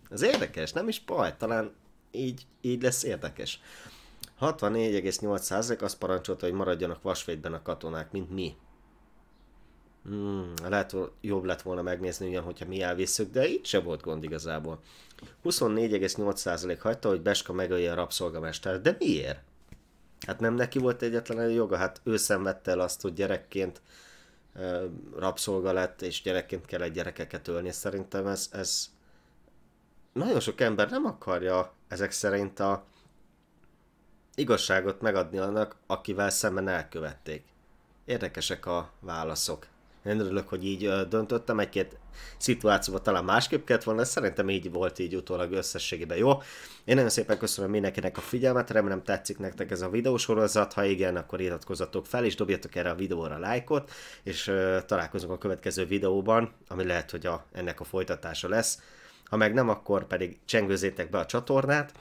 Ez érdekes, nem is baj, talán így lesz érdekes. 64,8% azt parancsolta, hogy maradjanak vasvédben a katonák, mint mi. Lehet, hogy jobb lett volna megnézni ugyan, hogyha mi elvisszük, de így se volt gond igazából. 24,8% hagyta, hogy Beska megölje a rabszolgamestert, de miért? Hát nem neki volt egyetlen joga, hát ő szenvedte el azt, hogy gyerekként rabszolga lett, és gyerekként kellett gyerekeket ölni. Szerintem ez nagyon sok ember nem akarja ezek szerint a igazságot megadni annak, akivel szemben elkövették. Érdekesek a válaszok. Én örülök, hogy így döntöttem, egy-két szituációban talán másképp kellett volna, de szerintem így volt így utólag összességében jó. Én nagyon szépen köszönöm mindenkinek a figyelmet, remélem tetszik nektek ez a videósorozat, ha igen, akkor iratkozzatok fel, és dobjatok erre a videóra lájkot, és találkozunk a következő videóban, ami lehet, hogy ennek a folytatása lesz. Ha meg nem, akkor pedig csengőzzétek be a csatornát,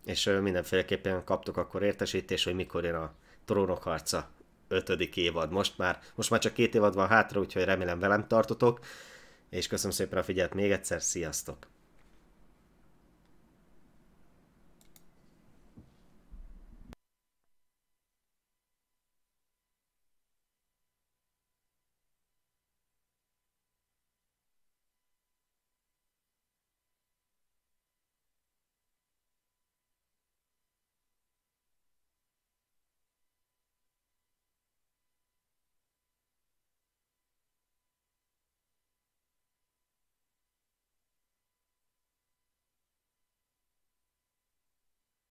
és mindenféleképpen kaptok akkor értesítést, hogy mikor jön a Trónok harca 5. évad. Most már csak 2 évad van hátra, úgyhogy remélem velem tartotok, és köszönöm szépen a figyelmet még egyszer, sziasztok!